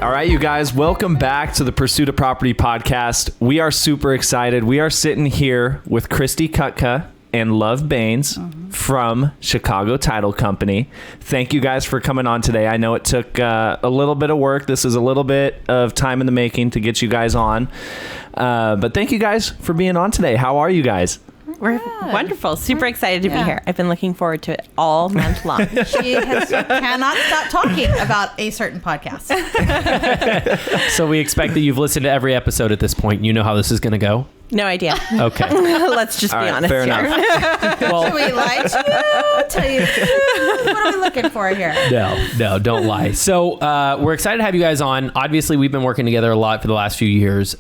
All right, you guys, welcome back to the Pursuit of Property podcast. We are super excited. We are sitting here with Christy Kutka and Love Bains from Chicago Title Company. Thank you guys for coming on today. I know it took a little bit of work. This is a little bit of time in the making to get you guys on. But thank you guys for being on today. How are you guys? We're wonderful. Super excited to be here. I've been looking forward to it all month long. She cannot stop talking about a certain podcast. So we expect that you've listened to every episode at this point. You know how this is going to go? No idea. Okay. Let's just All be right, honest fair here. enough. Well, Should we lie to you? Tell you, what are we looking for here? no, don't lie. So we're excited to have you guys on. Obviously, we've been working together a lot for the last few years.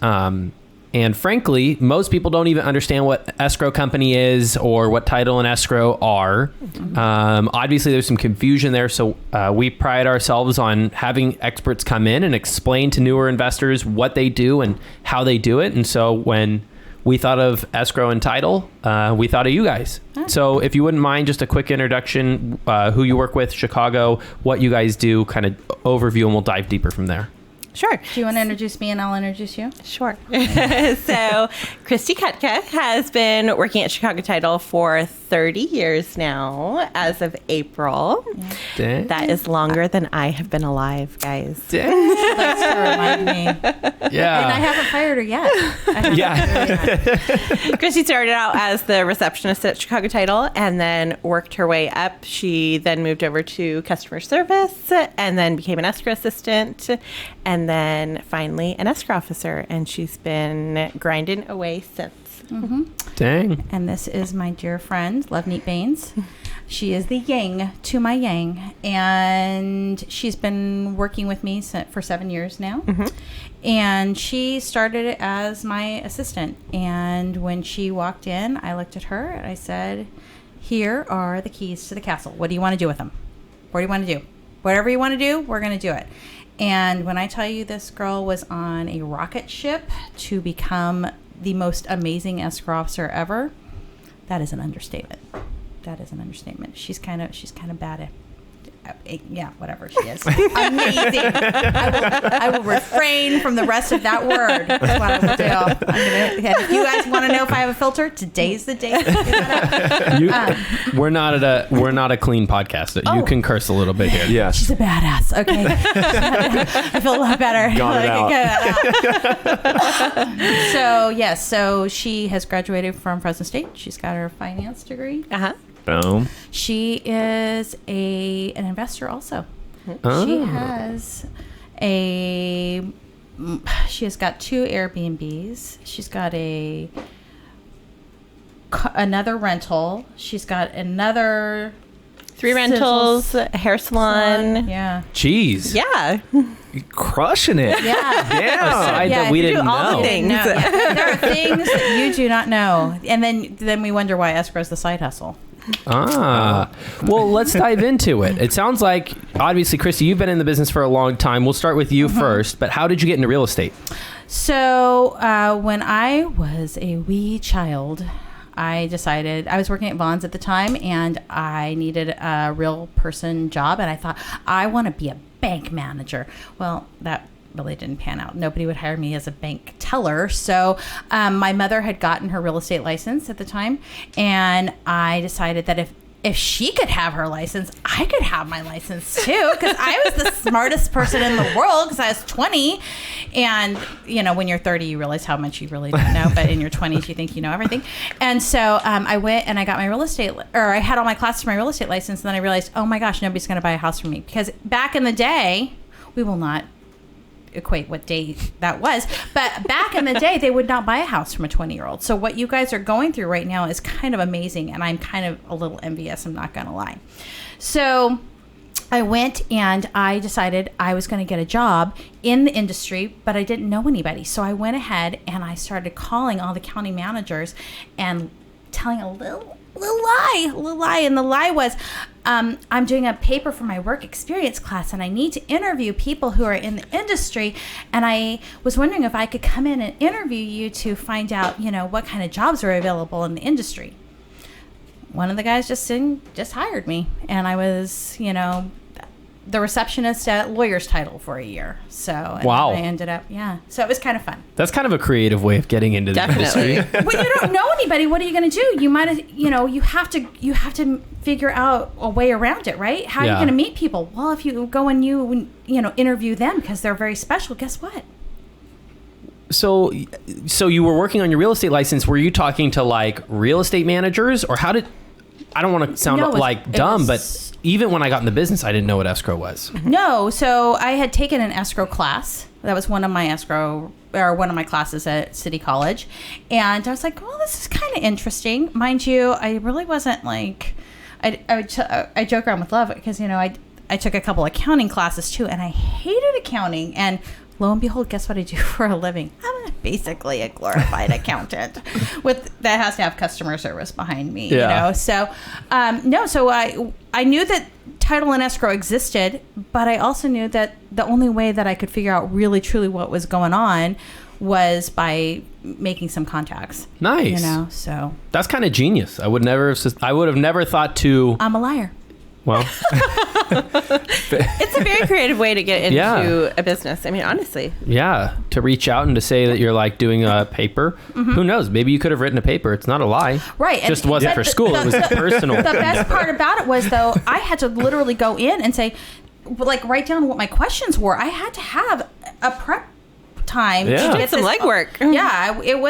And frankly, most people don't even understand what Escrow Company is or what title and escrow are. Obviously, there's some confusion there. So we pride ourselves on having experts come in and explain to newer investors what they do and how they do it. And so when we thought of escrow and title, we thought of you guys. So if you wouldn't mind, just a quick introduction, who you work with, Chicago, what you guys do, kind of overview, and we'll dive deeper from there. Sure. Do you want to introduce me and I'll introduce you? Sure. So Christy Kutka has been working at Chicago Title for 30 years now as of April. Dang. That is longer than I have been alive, guys. She likes to remind me. Yeah. And I haven't fired her yet. Christy started out as the receptionist at Chicago Title and then worked her way up. She then moved over to customer service and then became an escrow assistant and then finally an escrow officer. And she's been grinding away since. Dang. And this is my dear friend, Love Bains. She is the yang to my yang. And she's been working with me for 7 years now. And she started as my assistant. And when she walked in, I looked at her and I said, here are the keys to the castle. What do you want to do with them? What do you want to do? Whatever you want to do, we're going to do it. And when I tell you this girl was on a rocket ship to become the most amazing escrow officer ever, that is an understatement. That is an understatement. She's kind of bad at, yeah, whatever she is. Amazing. I will refrain from the rest of that word. That's what I will do. If you guys want to know if I have a filter, today's the day. We're not a clean podcast. You can curse a little bit here. Yes. She's a badass. Okay. I feel a lot better. Got it out. So yes, so she has graduated from Fresno State. She's got her finance degree. Boom. She is an investor also. She has got 2 Airbnbs. She's got another rental. She's got another 3 rentals, a hair salon. Yeah. Jeez. Yeah. You're crushing it. Yeah. Yeah. That we didn't all the know. things. No, there are things that you do not know. And then we wonder why escrow is the side hustle. Well, let's dive into it. It sounds like, obviously, Christy, you've been in the business for a long time. We'll start with you first, but how did you get into real estate? So when I was a wee child, I decided, I was working at Bains at the time, and I needed a real person job, and I thought, I want to be a bank manager. Well, that really didn't pan out. Nobody would hire me as a bank teller. So my mother had gotten her real estate license at the time, and I decided that if she could have her license, I could have my license too, because I was the smartest person in the world because I was 20. And, you know, when you're 30, you realize how much you really don't know. But in your 20s, you think you know everything. And so I went and I got my I had all my classes for my real estate license. And then I realized, oh my gosh, nobody's going to buy a house from me. Because back in the day, we will not equate what day that was, but back in the day they would not buy a house from a 20-year-old. So what you guys are going through right now is kind of amazing, and I'm kind of a little envious, I'm not gonna lie. So I went and I decided I was going to get a job in the industry, but I didn't know anybody. So I went ahead and I started calling all the county managers and telling a little lie. And the lie was, I'm doing a paper for my work experience class, and I need to interview people who are in the industry. And I was wondering if I could come in and interview you to find out, you know, what kind of jobs are available in the industry. One of the guys just hired me, and I was, you know, the receptionist at Lawyer's Title for a year. So and Wow. I ended up, so it was kind of fun. That's kind of a creative way of getting into the industry. When you don't know anybody, what are you going to do? You might, you have to figure out a way around it, right? How are you going to meet people? Well, if you go and you interview them because they're very special, guess what? So you were working on your real estate license. Were you talking to like real estate managers, or how did? I don't want to sound dumb, but even when I got in the business, I didn't know what escrow was. No, so I had taken an escrow class. That was one of my classes at City College, and I was like, well, this is kind of interesting. Mind you, I really wasn't like. I joke around with Love because I took a couple accounting classes too, and I hated accounting. And lo and behold, guess what I do for a living? I'm basically a glorified accountant that has to have customer service behind me. So so I knew that title and escrow existed, but I also knew that the only way that I could figure out really truly what was going on was by making some contacts. Nice. So that's kind of genius. I would have never thought to. I'm a liar. Well, it's a very creative way to get into a business. I mean, honestly. Yeah, to reach out and to say that you're like doing a paper. Mm-hmm. Who knows? Maybe you could have written a paper. It's not a lie. Right. It just wasn't for school. It was personal. The best part about it was, though, I had to literally go in and say, like, write down what my questions were. I had to have a prep time to get some legwork. Yeah, it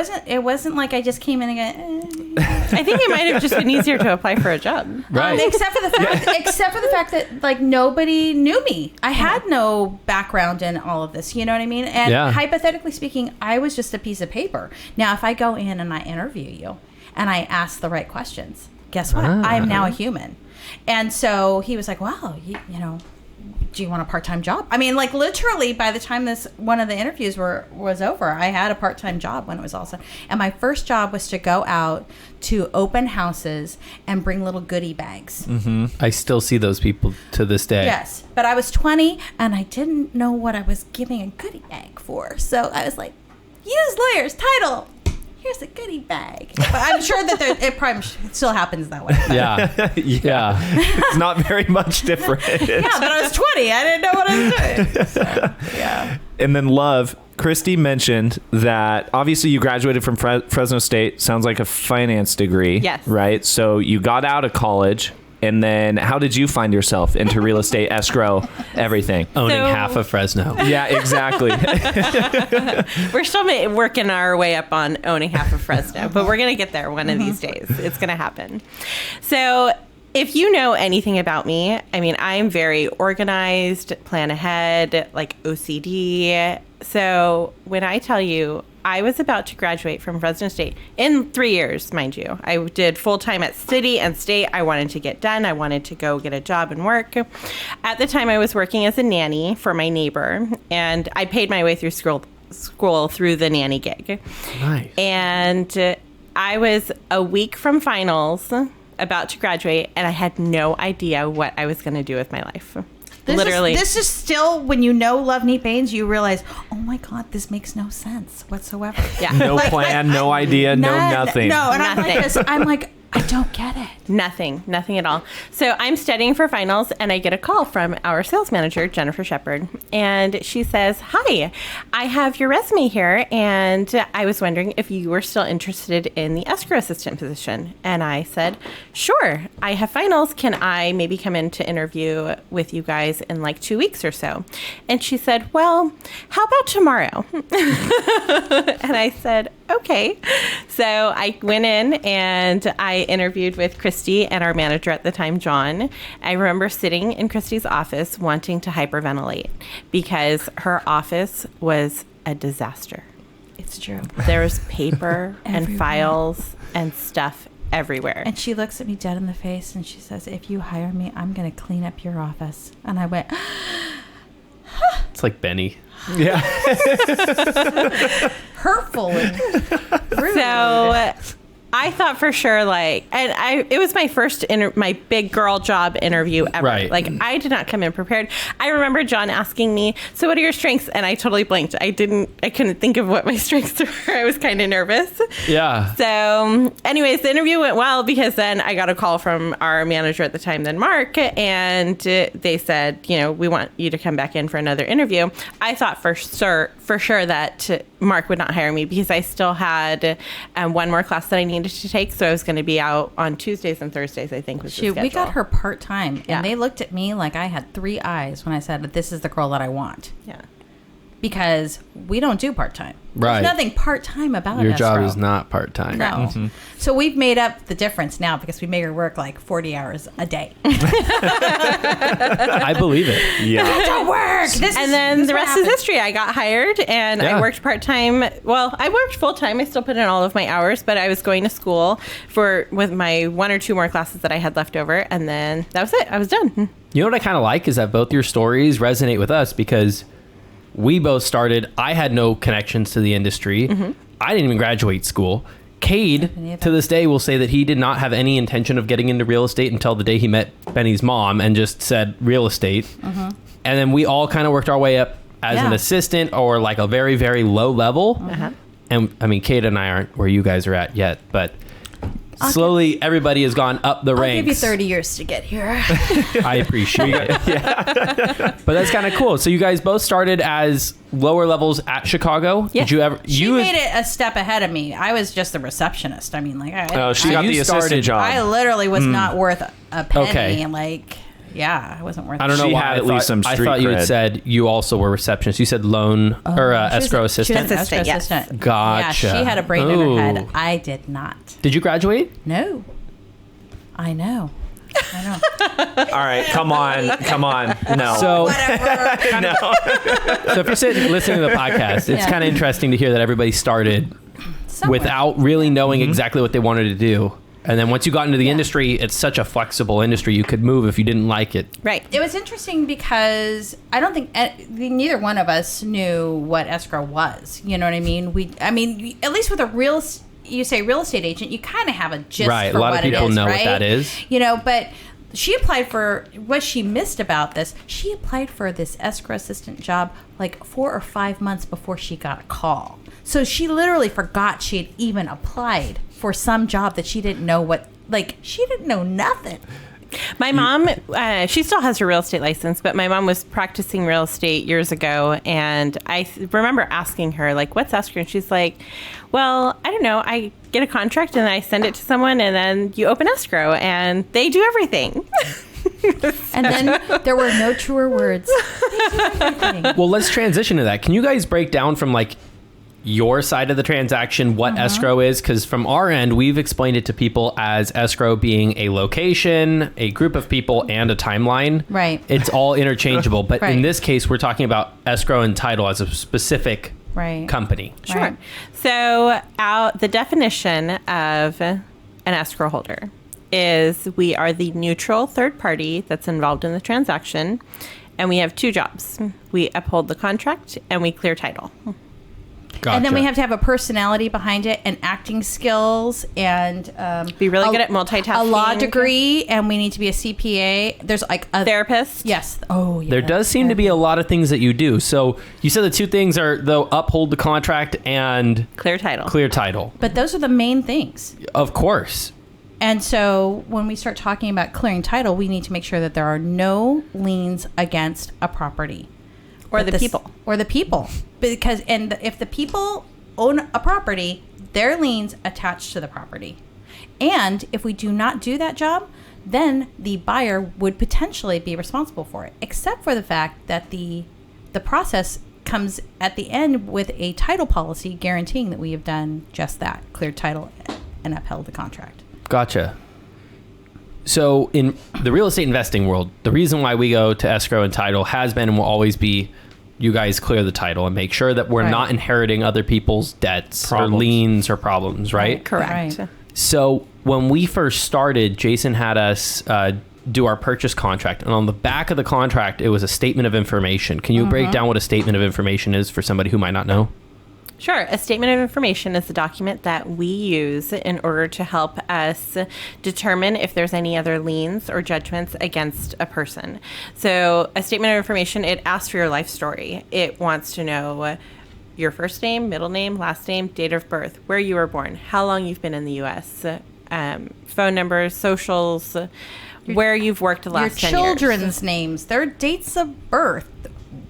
wasn't like I just came in and I think it might have just been easier to apply for a job. Right. Except for the fact that like nobody knew me. I had no background in all of this. You know what I mean? And hypothetically speaking, I was just a piece of paper. Now, if I go in and I interview you and I ask the right questions, guess what? I'm now a human. And so he was like, "Wow, do you want a part-time job?" I mean, like literally by the time one of the interviews was over, I had a part-time job when it was all said. And my first job was to go out to open houses and bring little goodie bags. Mm-hmm. I still see those people to this day. Yes, but I was 20 and I didn't know what I was giving a goodie bag for. So I was like, use Lawyer's Title. Here's a goodie bag. But I'm sure that it probably still happens that way. Yeah. It's not very much different. Yeah, but I was 20. I didn't know what I was doing. So, yeah. And then Love, Christy mentioned that obviously you graduated from Fresno State. Sounds like a finance degree. Yes. Right? So you got out of college. And then how did you find yourself into real estate, escrow, everything? Owning half of Fresno. Yeah, exactly. We're still working our way up on owning half of Fresno, but we're going to get there one of these days. It's going to happen. So if you know anything about me, I mean, I'm very organized, plan ahead, like OCD. So when I tell you, I was about to graduate from Fresno State in 3 years, mind you. I did full-time at City and State. I wanted to get done. I wanted to go get a job and work. At the time, I was working as a nanny for my neighbor, and I paid my way through school through the nanny gig. Nice. And I was a week from finals, about to graduate, and I had no idea what I was going to do with my life. This is still, when you know Love Neat Bains, you realize, oh my God, this makes no sense whatsoever. Yeah. No plan, no idea, no nothing. No, and Nothing. I'm like this. I'm like, I don't get it. Nothing at all. So I'm studying for finals, and I get a call from our sales manager, Jennifer Shepard, and she says, "Hi, I have your resume here, and I was wondering if you were still interested in the escrow assistant position." And I said, "Sure, I have finals. Can I maybe come in to interview with you guys in like 2 weeks or so?" And she said, "Well, how about tomorrow?" And I said, "Okay." So I went in and I interviewed with Christy and our manager at the time, John. I remember sitting in Christy's office wanting to hyperventilate because her office was a disaster. It's true. There was paper and files and stuff everywhere. And she looks at me dead in the face and she says, "If you hire me, I'm going to clean up your office." And I went, It's like Benny. Yeah. hurtful and rude. So I thought for sure, like, it was my first, my big girl job interview ever. Right. Like, I did not come in prepared. I remember John asking me, so what are your strengths? And I totally blanked. I couldn't think of what my strengths were. I was kind of nervous. Yeah. So anyways, the interview went well because then I got a call from our manager at the time, then Mark, and they said, we want you to come back in for another interview. I thought for sure that Mark would not hire me because I still had one more class that I needed to take, so I was going to be out on Tuesdays and Thursdays, I think was the schedule. We got her part-time, Yeah. and they looked at me like I had 3 eyes when I said that this is the girl that I want. Yeah. Because we don't do part-time. Right. There's nothing part-time about Your escrow. job is not part-time. No. Mm-hmm. So we've made up the difference now because we make her work like 40 hours a day. I believe it. Yeah. Don't work. And then the rest is history. I got hired and Yeah. I worked part-time. Well, I worked full-time. I still put in all of my hours, but I was going to school with my 1 or 2 more classes that I had left over. And then that was it. I was done. You know what I kind of like is that both your stories resonate with us because we both started. I had no connections to the industry. Mm-hmm. I didn't even graduate school. Cade, to this day, will say that he did not have any intention of getting into real estate until the day he met Benny's mom and just said real estate. Mm-hmm. And then we all kind of worked our way up as an assistant or like a very, very low level. Uh-huh. And I mean, Cade and I aren't where you guys are at yet, but slowly everybody has gone up the I'll ranks. give you 30 years to get here. I appreciate it. But that's kind of cool. So you guys both started as lower levels at Chicago. Yeah. Did you ever? She made it a step ahead of me. I was just the receptionist. I mean, like, Oh, she got you the assistant started- job. I literally was not worth a penny. Okay. Like, yeah, I wasn't worth I don't know She why. had I at least some I street thought you had cred. said you also were receptionist. You said loan or escrow assistant. She was an escrow Assistant, yes. assistant. Gotcha. Yeah, she had a brain in Ooh. her head. I did not. Did you graduate? No. I know. All right, come on. No. So, no. so if you're sitting listening to the podcast, it's Yeah. kind of interesting to hear that everybody started Somewhere. without really knowing exactly what they wanted to do. And then once you got into the industry, it's such a flexible industry. You could move if you didn't like it. Right. It was interesting because I don't think neither one of us knew what escrow was. You know what I mean? At least with a real estate agent, you kind of have a gist Right. for A lot what of people it is, know right? what that is. But she applied for what she missed about this. She applied for this escrow assistant job like 4 or 5 months before she got a call. So she literally forgot she had even applied for some job that she didn't know she didn't know nothing. My mom, she still has her real estate license, but my mom was practicing real estate years ago. And I remember asking her, like, what's escrow? And she's like, well, I don't know. I get a contract and I send it to someone and then you open escrow and they do everything. And then there were no truer words. Well, let's transition to that. Can you guys break down from like your side of the transaction what escrow is? Because from our end, we've explained it to people as escrow being a location, a group of people, and a timeline. Right. It's all interchangeable. But in Right. this case, we're talking about escrow and title as a specific Right. company. Sure. Right. So the definition of an escrow holder is we are the neutral third party that's involved in the transaction. And we have 2 jobs. We uphold the contract and we clear title. Gotcha. And then we have to have a personality behind it and acting skills and Be really good at multitasking. a law degree, and we need to be a CPA. There's like a Therapist. Yes. Oh, yeah. There does seem to be a lot of things that you do. So you said the 2 things are though uphold the contract and Clear title. clear title. But those are the main things. Of course. And so when we start talking about clearing title, we need to make sure that there are no liens against a property. Or That the people. Or the people. Because if the people own a property, their liens attached to the property. And if we do not do that job, then the buyer would potentially be responsible for it, except for the fact that the process comes at the end with a title policy guaranteeing that we have done just that, cleared title and upheld the contract. Gotcha. So in the real estate investing world, the reason why we go to escrow and title has been and will always be you guys clear the title and make sure that we're Right. not inheriting other people's debts Problems. or liens or problems, right? Correct. Right. So when we first started, Jason had us do our purchase contract. And on the back of the contract, it was a statement of information. Can you break down what a statement of information is for somebody who might not know? Sure. A statement of information is the document that we use in order to help us determine if there's any other liens or judgments against a person. So a statement of information, it asks for your life story. It wants to know your first name, middle name, last name, date of birth, where you were born, how long you've been in the U.S., phone numbers, socials, where you've worked the last 10 years. Your children's names, their dates of birth.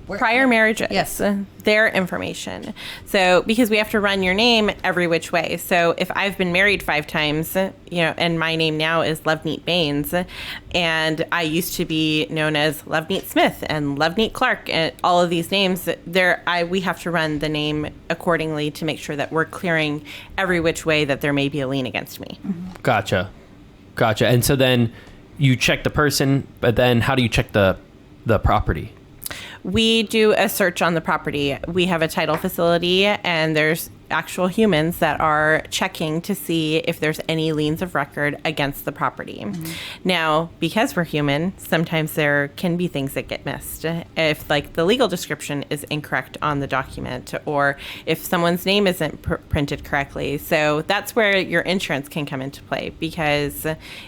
Prior marriages, yes, their information. So because we have to run your name every which way. So if I've been married 5 times, and my name now is Loveneat Bains, and I used to be known as Loveneat Smith and Loveneat Clark, and all of these names, we have to run the name accordingly to make sure that we're clearing every which way that there may be a lien against me. Mm-hmm. Gotcha. And so then you check the person, but then how do you check the property? We do a search on the property. We have a title facility, and there's actual humans that are checking to see if there's any liens of record against the property. Mm-hmm. Now, because we're human, sometimes there can be things that get missed. If the legal description is incorrect on the document, or if someone's name isn't printed correctly. So that's where your insurance can come into play, because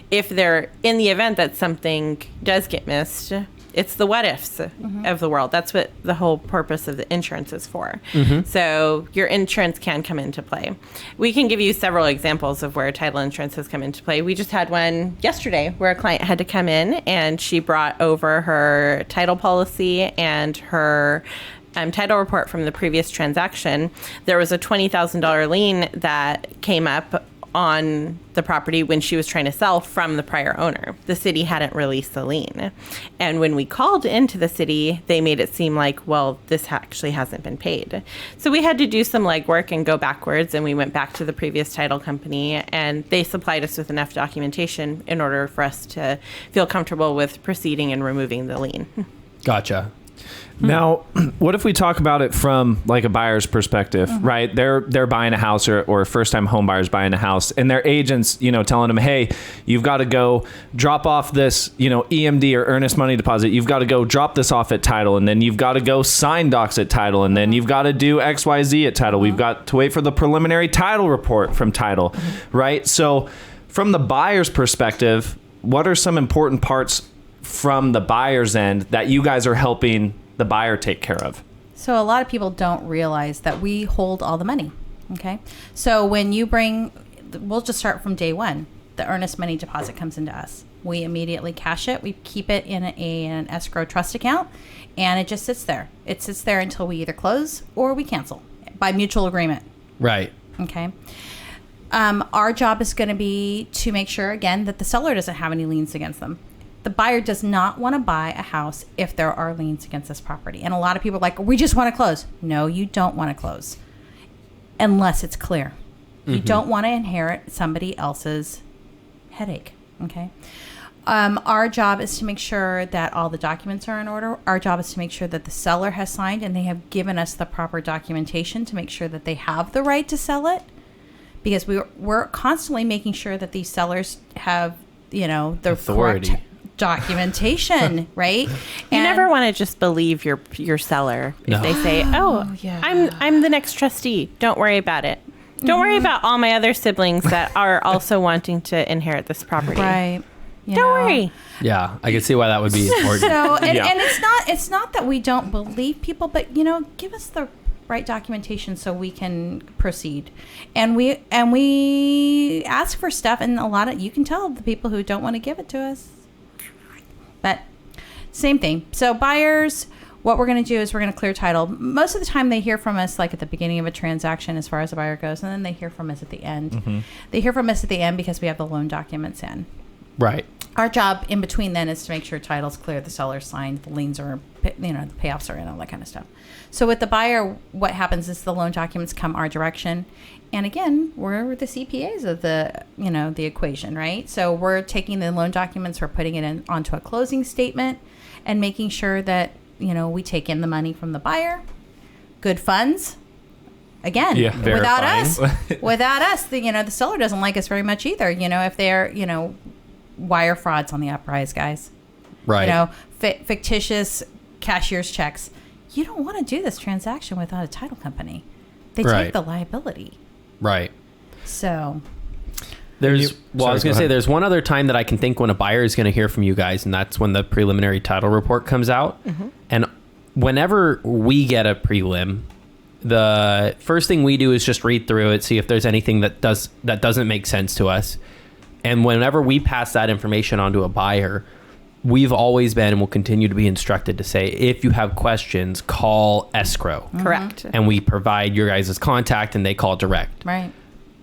if they're in the event that something does get missed, it's the what ifs of the world. That's what the whole purpose of the insurance is for. Mm-hmm. So your insurance can come into play. We can give you several examples of where title insurance has come into play. We just had one yesterday where a client had to come in, and she brought over her title policy and her title report from the previous transaction. There was a $20,000 lien that came up on the property when she was trying to sell from the prior owner. The city hadn't released the lien. And when we called into the city, they made it seem like, well, this actually hasn't been paid. So we had to do some legwork and go backwards, and we went back to the previous title company, and they supplied us with enough documentation in order for us to feel comfortable with proceeding and removing the lien. Gotcha. Now, what if we talk about it from a buyer's perspective, right? They're buying a house, or first-time home buyers buying a house, and their agents, telling them, hey, you've got to go drop off this, EMD or earnest money deposit. You've got to go drop this off at title, and then you've got to go sign docs at title, and then you've got to do XYZ at title. We've got to wait for the preliminary title report from title, right? So from the buyer's perspective, what are some important parts from the buyer's end that you guys are helping the buyer take care of? So a lot of people don't realize that we hold all the money. Okay. So when we'll just start from day one. The earnest money deposit comes into us. We immediately cash it. We keep it in an escrow trust account, and it just sits there. It sits there until we either close or we cancel by mutual agreement. Right. Okay. Our job is going to be to make sure, again, that the seller doesn't have any liens against them. The buyer does not want to buy a house if there are liens against this property. And a lot of people are like, we just want to close. No, you don't want to close unless it's clear. Mm-hmm. You don't want to inherit somebody else's headache. Okay. Our job is to make sure that all the documents are in order. Our job is to make sure that the seller has signed and they have given us the proper documentation to make sure that they have the right to sell it. Because we're constantly making sure that these sellers have, the authority. Correct documentation, right? You never want to just believe your seller if they say, yeah. I'm the next trustee. Don't worry about it. Don't worry about all my other siblings that are also wanting to inherit this property. Right. Don't worry. Yeah, I can see why that would be important. So, and it's not that we don't believe people, but give us the right documentation so we can proceed. And we ask for stuff, and you can tell the people who don't want to give it to us. But same thing. So buyers, what we're going to do is we're going to clear title. Most of the time they hear from us at the beginning of a transaction as far as the buyer goes, and then they hear from us at the end. Mm-hmm. They hear from us at the end because we have the loan documents in. Right. Our job in between then is to make sure title's clear, the seller's signed, the liens are, the payoffs are in, all that kind of stuff. So with the buyer, what happens is the loan documents come our direction. And again, we're the CPAs of the equation, right? So we're taking the loan documents, we're putting it onto a closing statement and making sure that, we take in the money from the buyer, good funds. Again, without us, the seller doesn't like us very much either. If they're, wire frauds on the uprise, guys. Right. Fictitious cashier's checks. You don't want to do this transaction without a title company. They Right. take the liability. Right. So Sorry, I was going to say, there's one other time that I can think when a buyer is going to hear from you guys, and that's when the preliminary title report comes out. And whenever we get a prelim, the first thing we do is just read through it, see if there's anything that doesn't make sense to us. And whenever we pass that information on to a buyer, we've always been and will continue to be instructed to say, if you have questions, call escrow. Correct. And we provide your guys' contact and they call direct. right.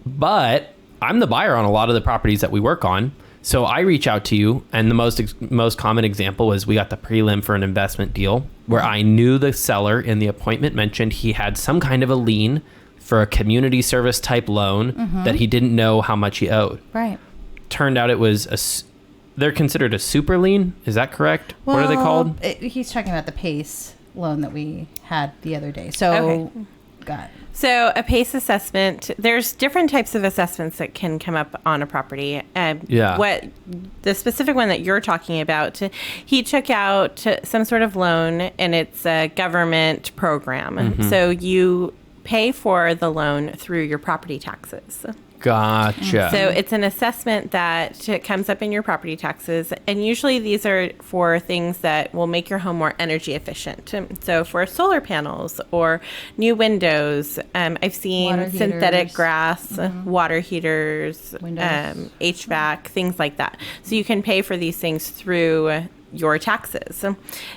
But I'm the buyer on a lot of the properties that we work on. So I reach out to you, and the most common example was we got the prelim for an investment deal where I knew the seller in the appointment mentioned he had some kind of a lien for a community service type loan that he didn't know how much he owed. Right. Turned out it was they're considered a super lien. Is that correct? What are they called? He's talking about the PACE loan that we had the other day. So, Okay. got it. So a PACE assessment, there's different types of assessments that can come up on a property. Yeah. What the specific one that you're talking about, he took out some sort of loan, and it's a government program. So you pay for the loan through your property taxes. Gotcha. So it's an assessment that comes up in your property taxes, and usually these are for things that will make your home more energy efficient. So for solar panels or new windows, I've seen Water synthetic heaters. grass, water heaters, Windows. HVAC, things like that. So you can pay for these things through your taxes.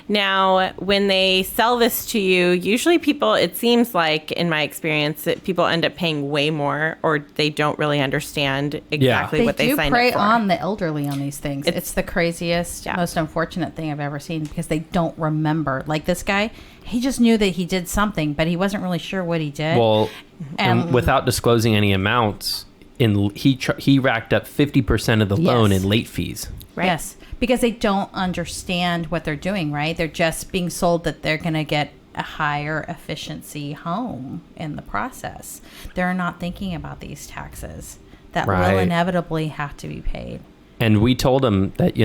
Now, when they sell this to you, usually people, it seems like in my experience, that people end up paying way more, or they don't really understand exactly what they do signed prey up for. on the elderly on these things. It's the craziest, most unfortunate thing I've ever seen because they don't remember. Like this guy, he just knew that he did something, but he wasn't really sure what he did. Well, and And- without disclosing any amounts, he racked up 50% of the loan Yes. in late fees. Right. Yes, because they don't understand what they're doing, right? They're just being sold that they're going to get a higher efficiency home in the process. They're not thinking about these taxes that Right. will inevitably have to be paid. And we told him that,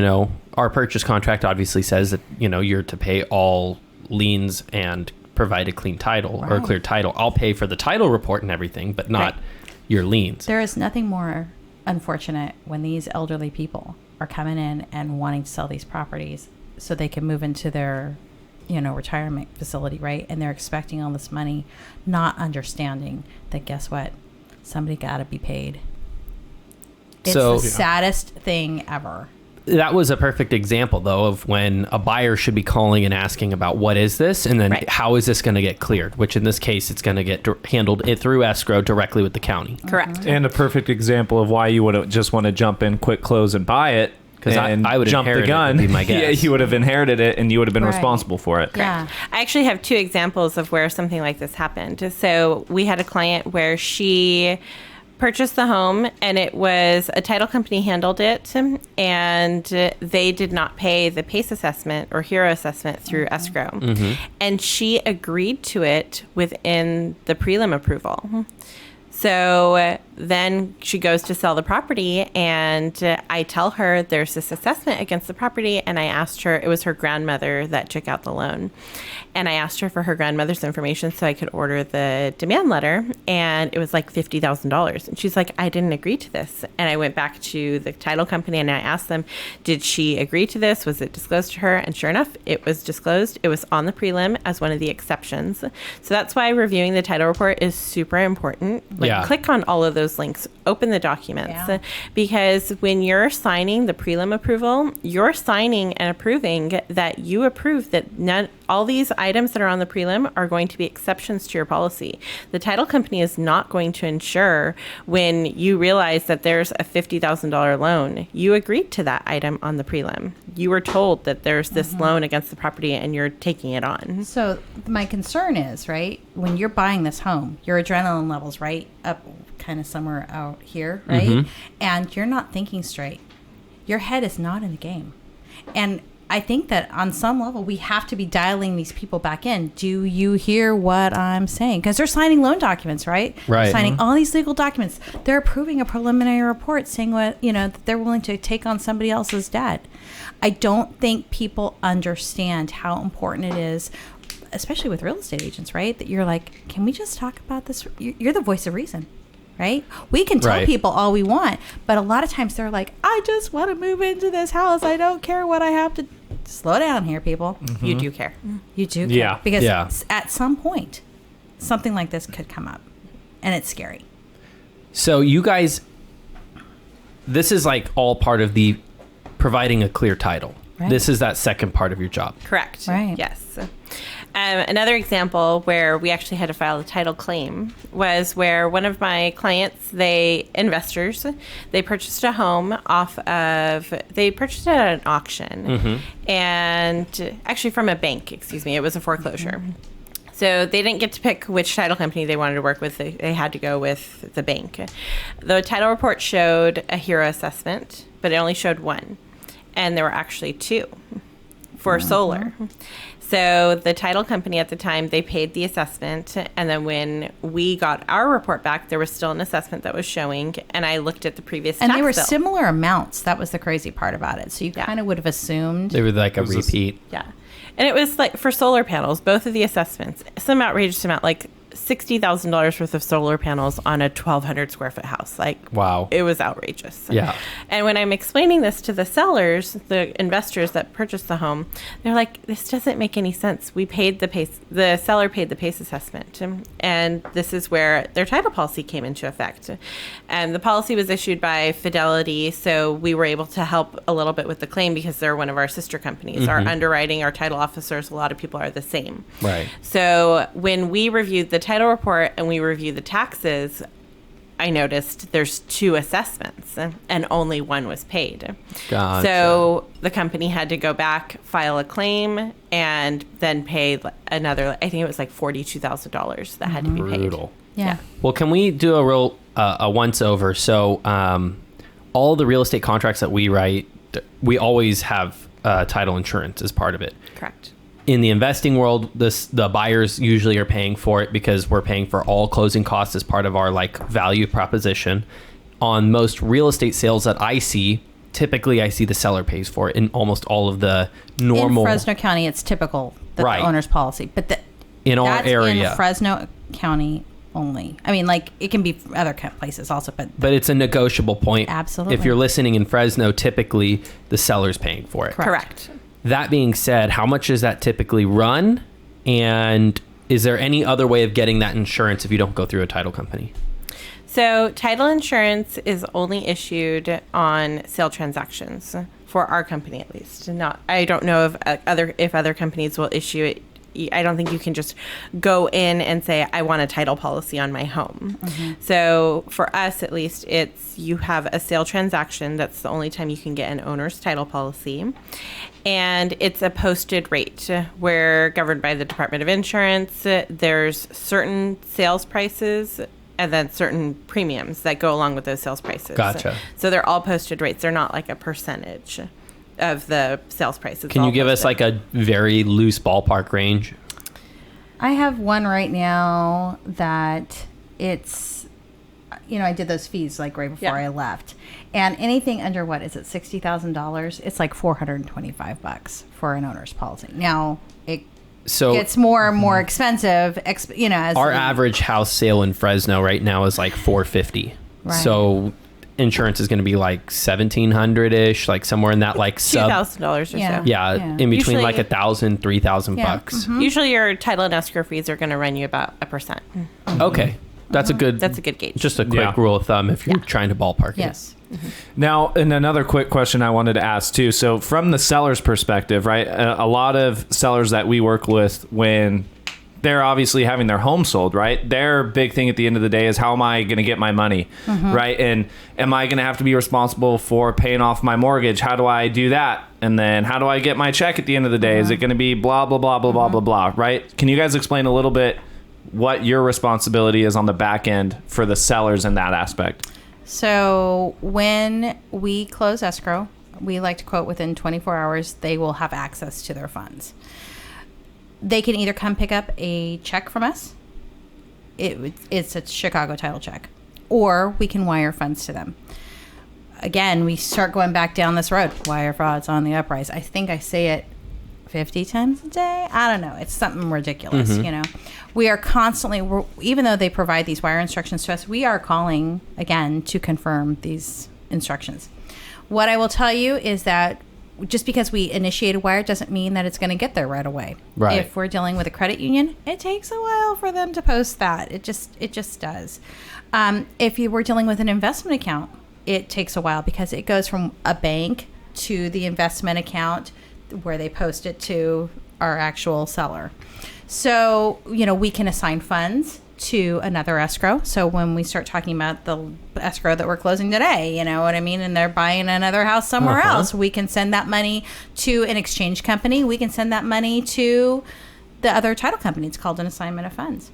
our purchase contract obviously says that, you're to pay all liens and provide a clean title or a Right. clear title. I'll pay for the title report and everything, but not Right. your liens. There is nothing more unfortunate when these elderly people are coming in and wanting to sell these properties so they can move into their, retirement facility, right? And they're expecting all this money, not understanding that guess what? Somebody got to be paid. It's So- the saddest thing ever. That was a perfect example, though, of when a buyer should be calling and asking about what is this, and then Right. how is this going to get cleared, which in this case, it's going to get handled through escrow directly with the county. Correct. And a perfect example of why you would just want to jump in, quick close, and buy it. 'Cause I would jump the inherit it, gun. would be my Yeah, guess. you would have inherited it, and you would have been Right. responsible for it. Yeah. I actually have two examples of where something like this happened. So we had a client where she purchased the home, and it was a title company handled it, and they did not pay the PACE assessment or HERO assessment through escrow. And she agreed to it within the prelim approval. So then she goes to sell the property, and I tell her there's this assessment against the property, and I asked her, it was her grandmother that took out the loan, and I asked her for her grandmother's information so I could order the demand letter, and it was like $50,000. And she's like, I didn't agree to this. And I went back to the title company and I asked them, did she agree to this? Was it disclosed to her? And sure enough, it was disclosed. It was on the prelim as one of the exceptions. So that's why reviewing the title report is super important. Click on all of those links, open the documents, because when you're signing the prelim approval, you're signing and approving that you approve that all these items that are on the prelim are going to be exceptions to your policy. The title company is not going to insure when you realize that there's a $50,000 loan. You agreed to that item on the prelim. You were told that there's this loan against the property and you're taking it on. So my concern is, right, when you're buying this home, your adrenaline levels, right, up kind of somewhere out here, right? And you're not thinking straight. Your head is not in the game. And I think that on some level, we have to be dialing these people back in. Do you hear what I'm saying? Because they're signing loan documents, right? Right. They're signing all these legal documents. They're approving a preliminary report saying that they're willing to take on somebody else's debt. I don't think people understand how important it is. especially with real estate agents, right? That you're like, can we just talk about this? You're the voice of reason, right? We can tell people all we want, but a lot of times they're like, I just want to move into this house. I don't care what I have to. Slow down here, people. Mm-hmm. You do care. You do care. Yeah. Because at some point, something like this could come up, and it's scary. So you guys, this is like all part of the providing a clear title. Right. This is that second part of your job. Correct. Right. Yes. Another example where we actually had to file a title claim was where one of my clients, investors, they purchased a home they purchased it at an auction and actually from a bank, it was a foreclosure. So they didn't get to pick which title company they wanted to work with. They had to go with the bank. The title report showed a hero assessment, but it only showed one. And there were actually two for solar. So the title company at the time, they paid the assessment. And then when we got our report back, there was still an assessment that was showing. And I looked at the previous tax And they were bill. similar amounts. That was the crazy part about it. So you kind of would have assumed. They were like a repeat. Yeah. And it was like for solar panels, both of the assessments, some outrageous amount, like $60,000 worth of solar panels on a 1,200 square foot house. Like, wow. It was outrageous. Yeah. And when I'm explaining this to the sellers, the investors that purchased the home, they're like, this doesn't make any sense. The seller paid the PACE assessment. And this is where their title policy came into effect. And the policy was issued by Fidelity. So we were able to help a little bit with the claim because they're one of our sister companies. Our underwriting, our title officers, a lot of people are the same. Right. So when we reviewed the title report and we reviewed the taxes, I noticed there's two assessments and only one was paid. Gotcha. So the company had to go back, file a claim, and then pay another, I think it was like $42,000 that had to be paid. Brutal. Yeah. Well, can we do a real a once over? So all the real estate contracts that we write, we always have title insurance as part of it. Correct. In the investing world, the buyers usually are paying for it because we're paying for all closing costs as part of our value proposition. On most real estate sales that I see, typically I see the seller pays for it in almost all of the normal. In Fresno County, it's typical that Right. the owner's policy, but in our that's area, in Fresno County only. I mean, like it can be other places also, but it's a negotiable point. Absolutely. If you're listening in Fresno, typically the seller's paying for it. Correct. That being said, how much does that typically run? And is there any other way of getting that insurance if you don't go through a title company? So title insurance is only issued on sale transactions for our company, at least. I don't know if other companies will issue it. I don't think you can just go in and say, I want a title policy on my home. So for us, at least, you have a sale transaction. That's the only time you can get an owner's title policy. And it's a posted rate. We're governed by the Department of Insurance. There's certain sales prices and then certain premiums that go along with those sales prices. Gotcha. So they're all posted rates. They're not like a percentage of the sales prices. Can you give us like a very loose ballpark range? I have one right now that it's, I did those fees like right before I left, and anything under what is it, $60,000? It's like $425 for an owner's policy. Now it gets more and more expensive. As our average house sale in Fresno right now is like $450. Right. So insurance is going to be like $1,700-ish, like somewhere in that $2,000 or so. Yeah, in between Usually, like $1,000, $3,000 bucks. Usually your title and escrow fees are going to run you about 1%. Okay. That's a good gauge. Just a quick rule of thumb if you're trying to ballpark it. Yes. Now, and another quick question I wanted to ask too. So from the seller's perspective, right? A lot of sellers that we work with, when they're obviously having their home sold, right? Their big thing at the end of the day is, how am I going to get my money, right? And am I going to have to be responsible for paying off my mortgage? How do I do that? And then how do I get my check at the end of the day? Is it going to be blah, blah, blah, blah, blah, blah, blah, right? Can you guys explain a little bit what your responsibility is on the back end for the sellers in that aspect? So when we close escrow, we like to quote within 24 hours, they will have access to their funds. They can either come pick up a check from us. It's a Chicago title check, or we can wire funds to them. Again, we start going back down this road. Wire fraud's on the uprise. I think I say it 50 times a day. I don't know. It's something ridiculous, you know. We are constantly, even though they provide these wire instructions to us, we are calling again to confirm these instructions. What I will tell you is that just because we initiate a wire doesn't mean that it's going to get there right away. Right. If we're dealing with a credit union, it takes a while for them to post that. It just does. If you were dealing with an investment account, it takes a while because it goes from a bank to the investment account where they post it to our actual seller. So, you know, we can assign funds to another escrow. So when we start talking about the escrow that we're closing today, you know what I mean, and they're buying another house somewhere else, we can send that money to an exchange company. We can send that money to the other title company. It's called an assignment of funds.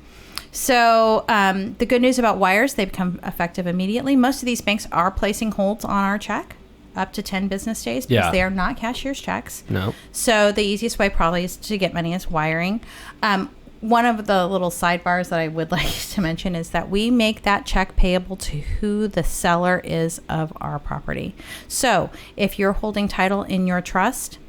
So the good news about wires, they become effective immediately. Most of these banks are placing holds on our check up to 10 business days because they are not cashier's checks. No. So the easiest way probably is to get money is wiring. One of the little sidebars that I would like to mention is that we make that check payable to who the seller is of our property. So if you're holding title in your trust,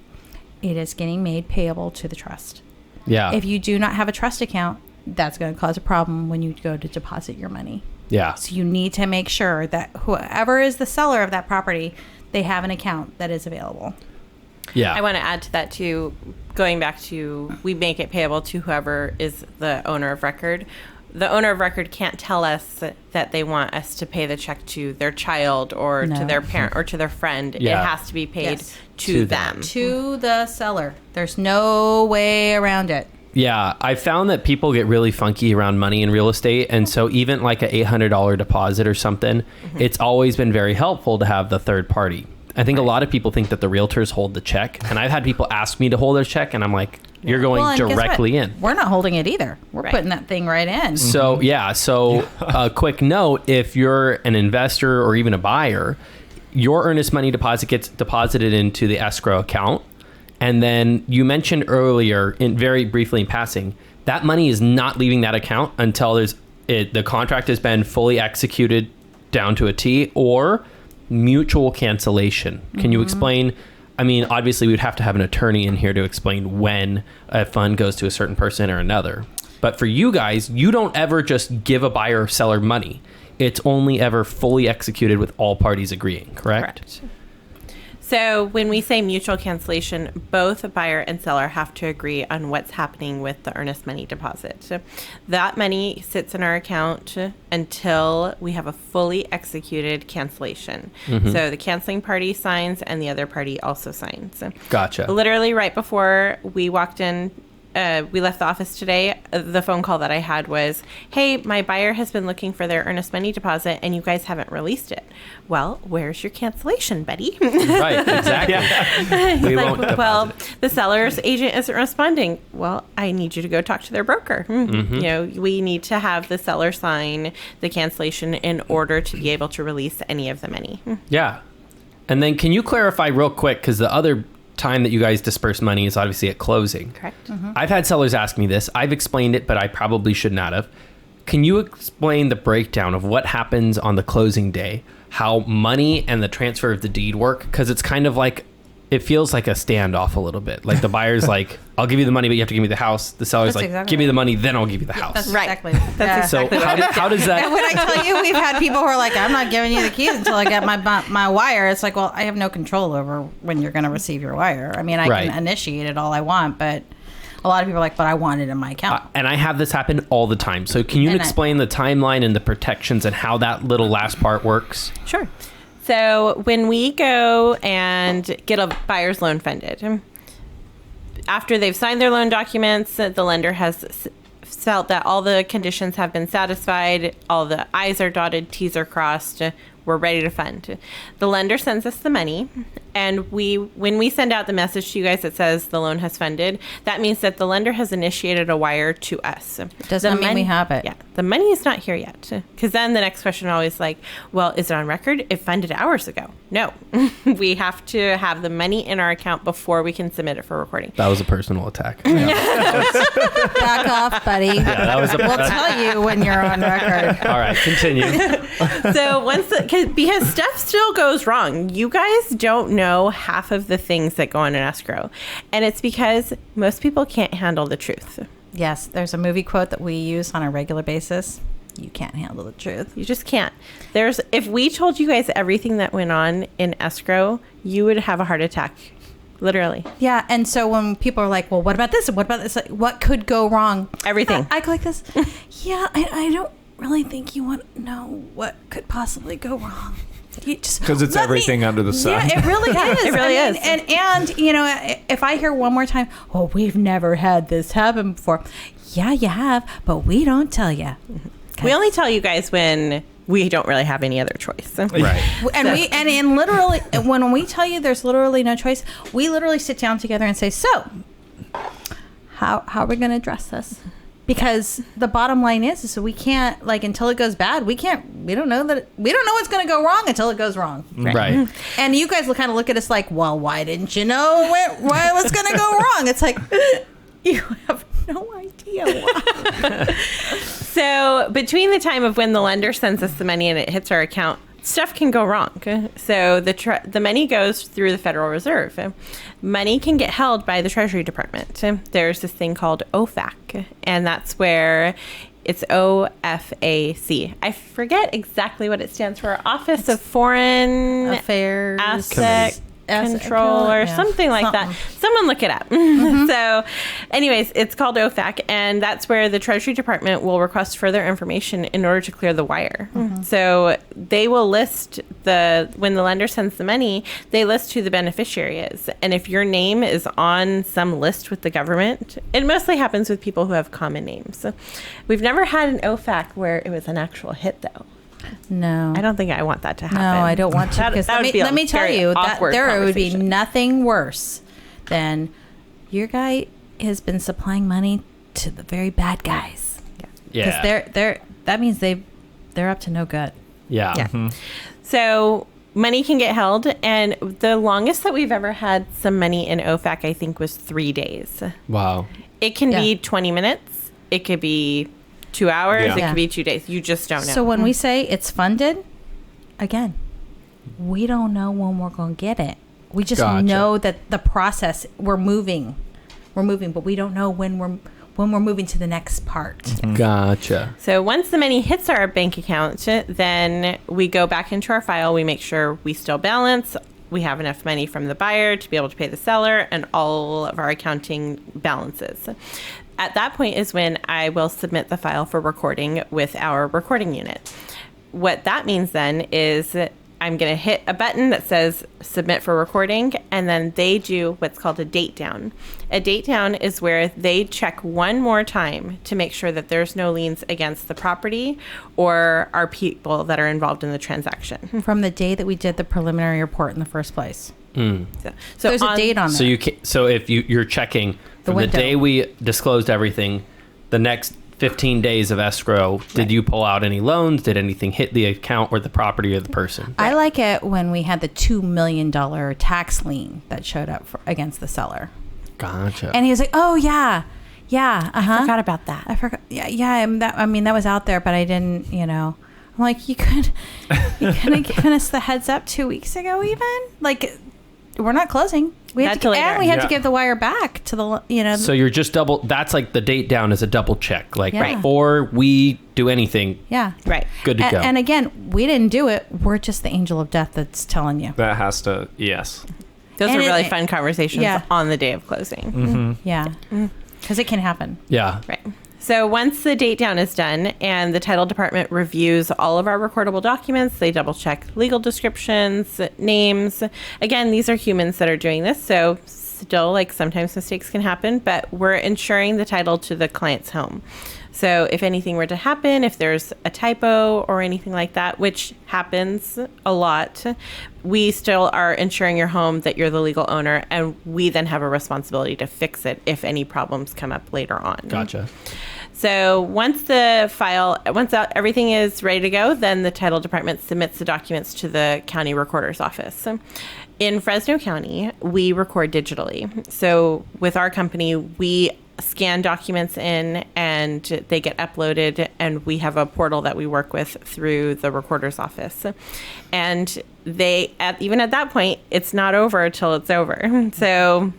it is getting made payable to the trust. Yeah. If you do not have a trust account, that's going to cause a problem when you go to deposit your money. Yeah. So you need to make sure that whoever is the seller of that property, they have an account that is available. Yeah. I want to add to that too, going back to we make it payable to whoever is the owner of record. The owner of record can't tell us that they want us to pay the check to their child or to their parent or to their friend. Yeah. It has to be paid to them. To the seller. There's no way around it. Yeah, I found that people get really funky around money in real estate. And so even like a $800 deposit or something, it's always been very helpful to have the third party. I think a lot of people think that the realtors hold the check. And I've had people ask me to hold their check and I'm like, you're going Well, and guess directly what? in. We're not holding it either. We're Right. putting that thing right in. So a quick note, if you're an investor or even a buyer, your earnest money deposit gets deposited into the escrow account. And then you mentioned earlier, in very briefly in passing, that money is not leaving that account until the contract has been fully executed down to a T or mutual cancellation. Can you explain? I mean, obviously we'd have to have an attorney in here to explain when a fund goes to a certain person or another. But for you guys, you don't ever just give a buyer or seller money. It's only ever fully executed with all parties agreeing, correct? So when we say mutual cancellation, both buyer and seller have to agree on what's happening with the earnest money deposit. So that money sits in our account until we have a fully executed cancellation. So the canceling party signs and the other party also signs. Gotcha. Literally right before we walked in, we left the office today, the phone call that I had was, hey, my buyer has been looking for their earnest money deposit and you guys haven't released it. Well, where's your cancellation, buddy? Right, exactly. We won't deposit well, it. the seller's agent isn't responding. Well, I need you to go talk to their broker. You know, we need to have the seller sign the cancellation in order to be able to release any of the money. Yeah. And then can you clarify real quick, because the other time that you guys disperse money is obviously at closing. Correct. I've had sellers ask me this. I've explained it, but I probably should not have. Can you explain the breakdown of what happens on the closing day, how money and the transfer of the deed work? Because it's kind of like, it feels like a standoff a little bit. Like the buyer's like, I'll give you the money, but you have to give me the house. The seller's That's like, exactly give me right. the money, then I'll give you the house. That's Right. exactly. That's So how does that... And when I tell you, we've had people who are like, I'm not giving you the keys until I get my wire. It's like, well, I have no control over when you're going to receive your wire. I mean, I Right. can initiate it all I want, but a lot of people are like, but I want it in my account. And I have this happen all the time. So can you And explain the timeline and the protections and how that little last part works? Sure. So when we go and get a buyer's loan funded, after they've signed their loan documents, the lender has felt that all the conditions have been satisfied, all the I's are dotted, T's are crossed, we're ready to fund. The lender sends us the money, and when we send out the message to you guys that says the loan has funded, that means that the lender has initiated a wire to us. Doesn't mean we have it. Yeah, the money is not here yet. Because then the next question always like, well, is it on record? It funded hours ago. No, we have to have the money in our account before we can submit it for recording. That was a personal attack. Back off, buddy. Yeah, that was We'll tell you when you're on record. All right, continue. So once, because because stuff still goes wrong. You guys don't know half of the things that go on in escrow. And it's because most people can't handle the truth. Yes, there's a movie quote that we use on a regular basis. You can't handle the truth. You just can't. If we told you guys everything that went on in escrow, you would have a heart attack. Literally. Yeah, and so when people are like, well, what about this? And what about this? Like, what could go wrong? Everything. I click this. Yeah, I don't really think you want to know what could possibly go wrong. Because it's everything under the sun. Yeah, it really is. It really is. And you know, if I hear one more time, oh, we've never had this happen before. Yeah, you have, but we don't tell you. We only tell you guys when we don't really have any other choice. Right. And literally, when we tell you there's literally no choice, we literally sit down together and say, so how are we going to address this? Because the bottom line is so we can't, like, until it goes bad, we don't know what's going to go wrong until it goes wrong. Right. And you guys will kind of look at us like, well, why didn't you know why it was going to go wrong? It's like, you have no idea why. So between the time of when the lender sends us the money and it hits our account, stuff can go wrong. So the money goes through the Federal Reserve. Money can get held by the Treasury Department. There's this thing called Ofac, and that's where it's OFAC. I forget exactly what it stands for. Office of Foreign Affairs Asset Control or something like that. Someone look it up. So anyways, it's called Ofac, and that's where the Treasury Department will request further information in order to clear the wire. So they will list when the lender sends the money, they list who the beneficiary is. And if your name is on some list with the government, it mostly happens with people who have common names. We've never had an Ofac where it was an actual hit, though. No. I don't think I want that to happen. No, I don't want to. Because let me tell you, that there would be nothing worse than your guy has been supplying money to the very bad guys. Yeah. Because that means they're up to no good. Yeah. So money can get held, and the longest that we've ever had some money in OFAC, I think, was 3 days. Wow. It can be 20 minutes. It could be 2 hours. Yeah. It could be 2 days. You just don't know. So when we say it's funded, again, we don't know when we're going to get it. We just know that the process, we're moving, but we don't know when we're moving to the next part. Gotcha. So once the money hits our bank account, then we go back into our file. We make sure we still balance. We have enough money from the buyer to be able to pay the seller and all of our accounting balances. At that point is when I will submit the file for recording with our recording unit. What that means then is that I'm going to hit a button that says submit for recording, and then they do what's called a date down. A date down is where they check one more time to make sure that there's no liens against the property or our people that are involved in the transaction. From the day that we did the preliminary report in the first place. So there's a date on there. So if you're checking from the day we disclosed everything, the next 15 days of escrow, did you pull out any loans? Did anything hit the account or the property or the person? I like it when we had the $2 million tax lien that showed up against the seller. Gotcha. And he was like, oh, yeah. I forgot about that. I forgot. Yeah. That was out there, but I didn't, I'm like, you couldn't have given us the heads up 2 weeks ago even? Like, we're not closing. We have to give the wire back to the, So you're just that's like the date down is a double check. Like Yeah. before we do anything. Yeah. Right. Good to go. And again, we didn't do it. We're just the angel of death that's telling you. That has to, yes. Those And are really fun conversations on the day of closing. Yeah. Because it can happen. Yeah. Right. So once the date down is done and the title department reviews all of our recordable documents, they double check legal descriptions, names. Again, these are humans that are doing this. So still, like, sometimes mistakes can happen, but we're ensuring the title to the client's home. So if anything were to happen, if there's a typo or anything like that, which happens a lot, we still are ensuring your home that you're the legal owner, and we then have a responsibility to fix it if any problems come up later on. Gotcha. So once everything is ready to go, then the title department submits the documents to the county recorder's office. In Fresno County, we record digitally. So with our company, we scan documents in and they get uploaded, and we have a portal that we work with through the recorder's office. And even at that point, it's not over until it's over. So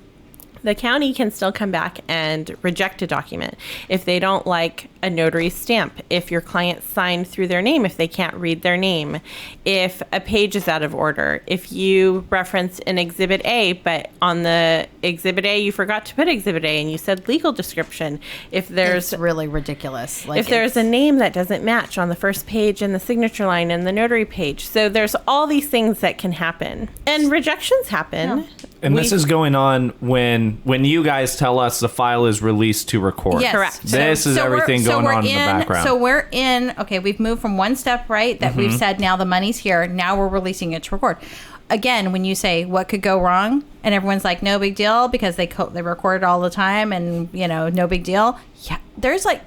the county can still come back and reject a document if they don't like a notary stamp, if your client signed through their name, if they can't read their name, if a page is out of order, if you reference an Exhibit A, but on the Exhibit A you forgot to put Exhibit A and you said legal description, if there's It's really ridiculous. Like, if there's a name that doesn't match on the first page and the signature line and the notary page. So there's all these things that can happen, and rejections happen. Yeah. And this is going on when you guys tell us the file is released to record. Yes. Correct. This is everything going on in the background. So we're in, okay, we've moved from one step, right? That we've said now the money's here. Now we're releasing it to record. Again, when you say what could go wrong and everyone's like, no big deal because they record it all the time and, no big deal. Yeah, there's like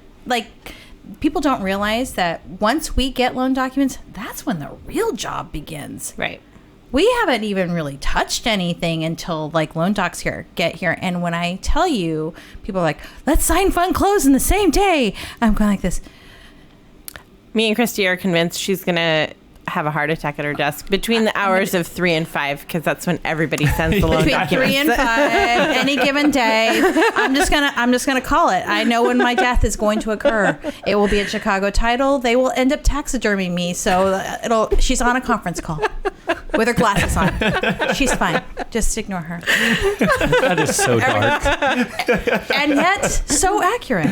people don't realize that once we get loan documents, that's when the real job begins. Right. We haven't even really touched anything until like loan docs get here. And when I tell you, people are like, let's sign, fund, close in the same day. I'm going like this. Me and Christy are convinced she's going to have a heart attack at her desk between the hours of 3 and 5, because that's when everybody sends the loan Between documents. 3 and 5, any given day. I'm just gonna call it. I know when my death is going to occur. It will be at Chicago Title. They will end up taxiderming me, so she's on a conference call with her glasses on. She's fine. Just ignore her. That is so dark. And yet, so accurate.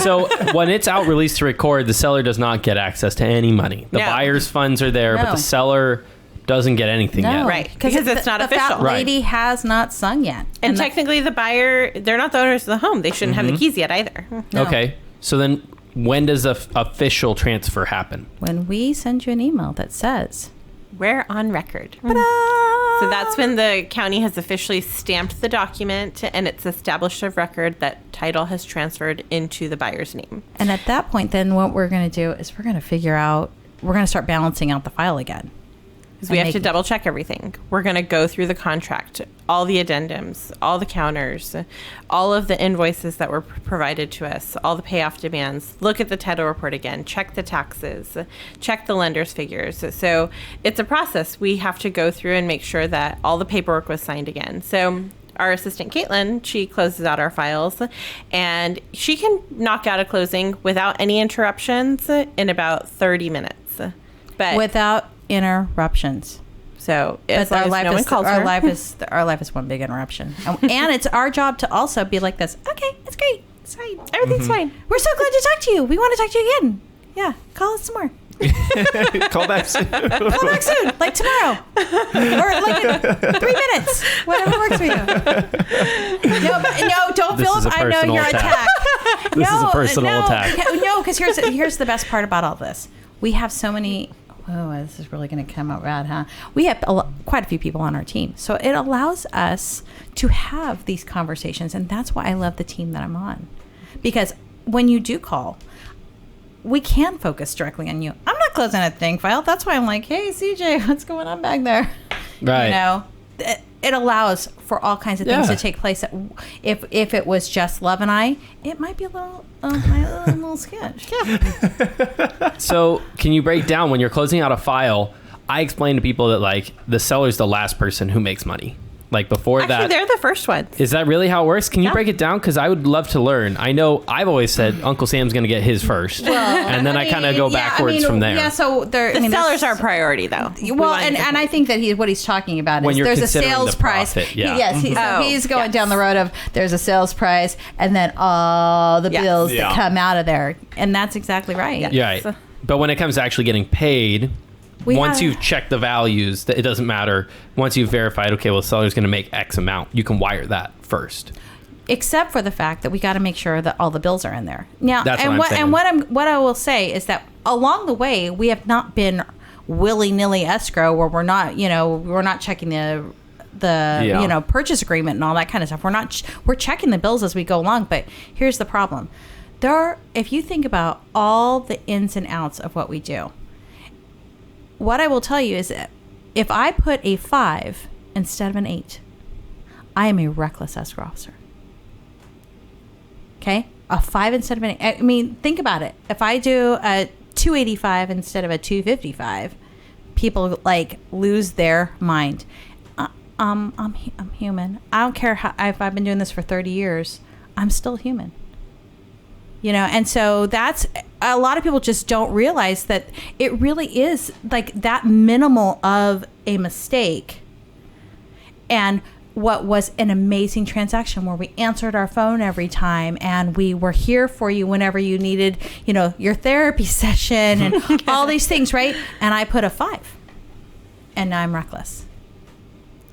So when it's out released to record, the seller does not get access to any money. The No. buyer's funds are there, but No. the seller doesn't get anything yet. Right, because it's not official. That lady has not sung yet. And technically the buyer, they're not the owners of the home. They shouldn't have the keys yet either. No. Okay. So then when does the official transfer happen? When we send you an email that says, We're on record. So that's when the county has officially stamped the document and it's established of record that title has transferred into the buyer's name. and at that point, then what we're going to do is we're going to start balancing out the file again. Because we have to double check everything. We're going to go through the contract, all the addendums, all the counters, all of the invoices that were provided to us, all the payoff demands, look at the title report again, check the taxes, check the lender's figures. So it's a process. We have to go through and make sure that all the paperwork was signed again. So our assistant, Caitlin, she closes out our files, and she can knock out a closing without any interruptions in about 30 minutes. But Without interruptions. so as But long as no one calls her. our life is one big interruption. And it's our job to also be like this. Okay, it's great. It's fine. Everything's fine. We're so glad to talk to you. We want to talk to you again. Yeah, call us some more. Call back soon. Call back soon, like tomorrow, or like in 3 minutes, whatever works for you. No, don't This is Philip. a I know personal you're attack. attacked. This is a personal attack. No, because here's the best part about all this. We have so many. Oh, this is really going to come out bad, huh? We have quite a few people on our team, so it allows us to have these conversations, and that's why I love the team that I'm on, because when you do call, we can focus directly on you. I'm not closing a thing file. That's why I'm like, hey, CJ, what's going on back there? Right. It allows for all kinds of things Yeah. to take place. If it was just Love and I, it might be a little sketch. Yeah. So can you break down when you're closing out a file? I explain to people that like the seller's the last person who makes money. Like before Actually, that, they're the first ones. is that really how it works? Can you Yeah. break it down? Because I would love to learn. I know I've always said Uncle Sam's going to get his first, and then I kind of go backwards from there. Yeah, so there. The sellers are priority, though. Well, and I think that what he's talking about When is you're there's a considering sales the price. profit, yeah. He's going down the road of there's a sales price and then all the Yes. bills Yeah. that come out of there, and that's exactly right. Yeah, right. But when it comes to actually getting paid, We once have- you've checked the values, it doesn't matter. Once you've verified, okay, well, the seller's going to make X amount, you can wire that first. Except for the fact that we got to make sure that all the bills are in there. Now, That's what I'm saying. what I will say is that along the way we have not been willy-nilly escrow where we're not checking the purchase agreement and all that kind of stuff. We're checking the bills as we go along, but here's the problem. If you think about all the ins and outs of what we do, what I will tell you is that if I put a 5 instead of an 8, I am a reckless escrow officer. Okay, a 5 instead of an 8. I mean, think about it. If I do a 285 instead of a 255, people like lose their mind. I'm human. I don't care if I've been doing this for 30 years. I'm still human. You know, and so that's a lot of people just don't realize that it really is like that minimal of a mistake. And what was an amazing transaction where we answered our phone every time and we were here for you whenever you needed, you know, your therapy session and all these things, right? And I put a 5 and now I'm reckless.